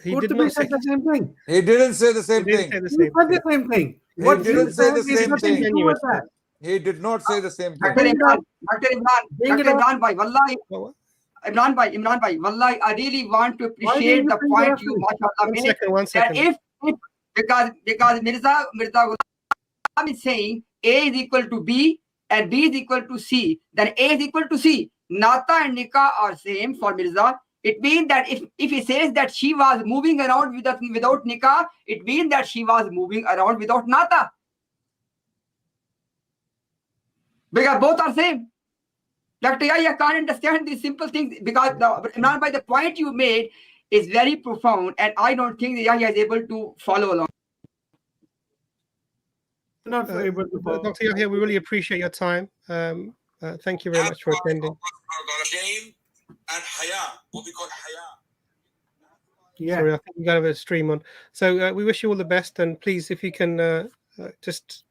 Speaker 1: He did not say the same thing. He didn't say the same thing.
Speaker 2: He said the same thing.
Speaker 1: What didn't say the same thing. He did not say the same thing.
Speaker 3: Dr. Imran bhai, wallahi. Imran bhai, wallahi, I really want to appreciate the point you made.
Speaker 4: One second.
Speaker 3: That because Mirza Ghulam is saying A is equal to B and B is equal to C, then A is equal to C. Nata and nikah are same for Mirza. It means that if he says that she was moving around without nikah, it means that she was moving around without nata. Because both are same. Dr. Yahya can't understand these simple things because Imran bhai, the point you made is very profound, and I don't think that Yahya is able to follow along.
Speaker 2: Not able to follow.
Speaker 4: Dr. Yahya, we really appreciate your time. Thank you very much for attending.
Speaker 1: And haya, what we call haya.
Speaker 4: Yeah. Sorry, I think we got to have a stream on. So we wish you all the best, and please, if you can just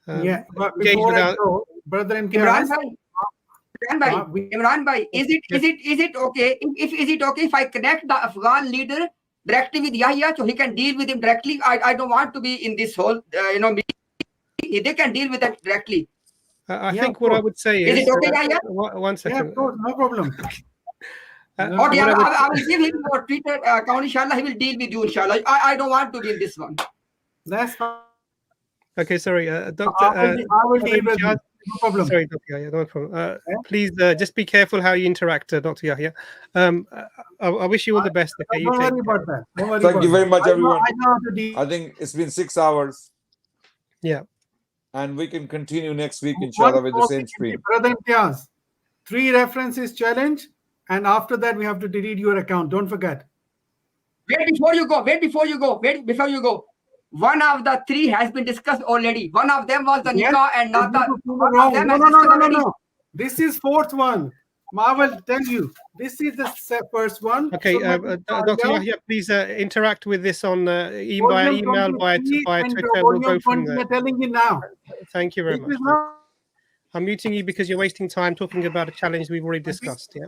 Speaker 2: but before I go, brother
Speaker 3: Imran bhai, is it okay? Is it okay if I connect the Afghan leader directly with Yahya so he can deal with him directly? I don't want to be in this whole they can deal with that directly.
Speaker 4: I think what I would say is
Speaker 3: it okay, Yahya?
Speaker 4: 1 second.
Speaker 2: Yeah, of course, no problem.
Speaker 3: Okay, I will give him your Twitter account, inshallah. He will deal with you, inshallah. I don't want to be in this one.
Speaker 2: That's fine.
Speaker 4: Okay, sorry, Doctor.
Speaker 2: I will deal with No problem.
Speaker 4: Sorry, Dr. Yahya, no problem. Please just be careful how you interact, Dr. Yahya. I wish you all the best. Okay,
Speaker 2: Don't worry about that. Don't worry
Speaker 1: Thank you very much, everyone.
Speaker 2: I
Speaker 1: think it's been 6 hours.
Speaker 4: Yeah.
Speaker 1: And we can continue next week, inshallah, with the same stream.
Speaker 2: Brother Imtiaz, 3 references challenge, and after that we have to delete your account. Don't forget.
Speaker 3: Wait before you go. One of the 3 has been discussed already. One of them was the nikah and not the.
Speaker 2: No. This is 4th one. Marvel, tell you. This is the first one.
Speaker 4: Okay, Dr. Yahya, please interact with this on via email, via Twitter. We'll go from there.
Speaker 2: Telling you now.
Speaker 4: Thank you very much. I'm muting you because you're wasting time talking about a challenge we've already discussed. Yeah.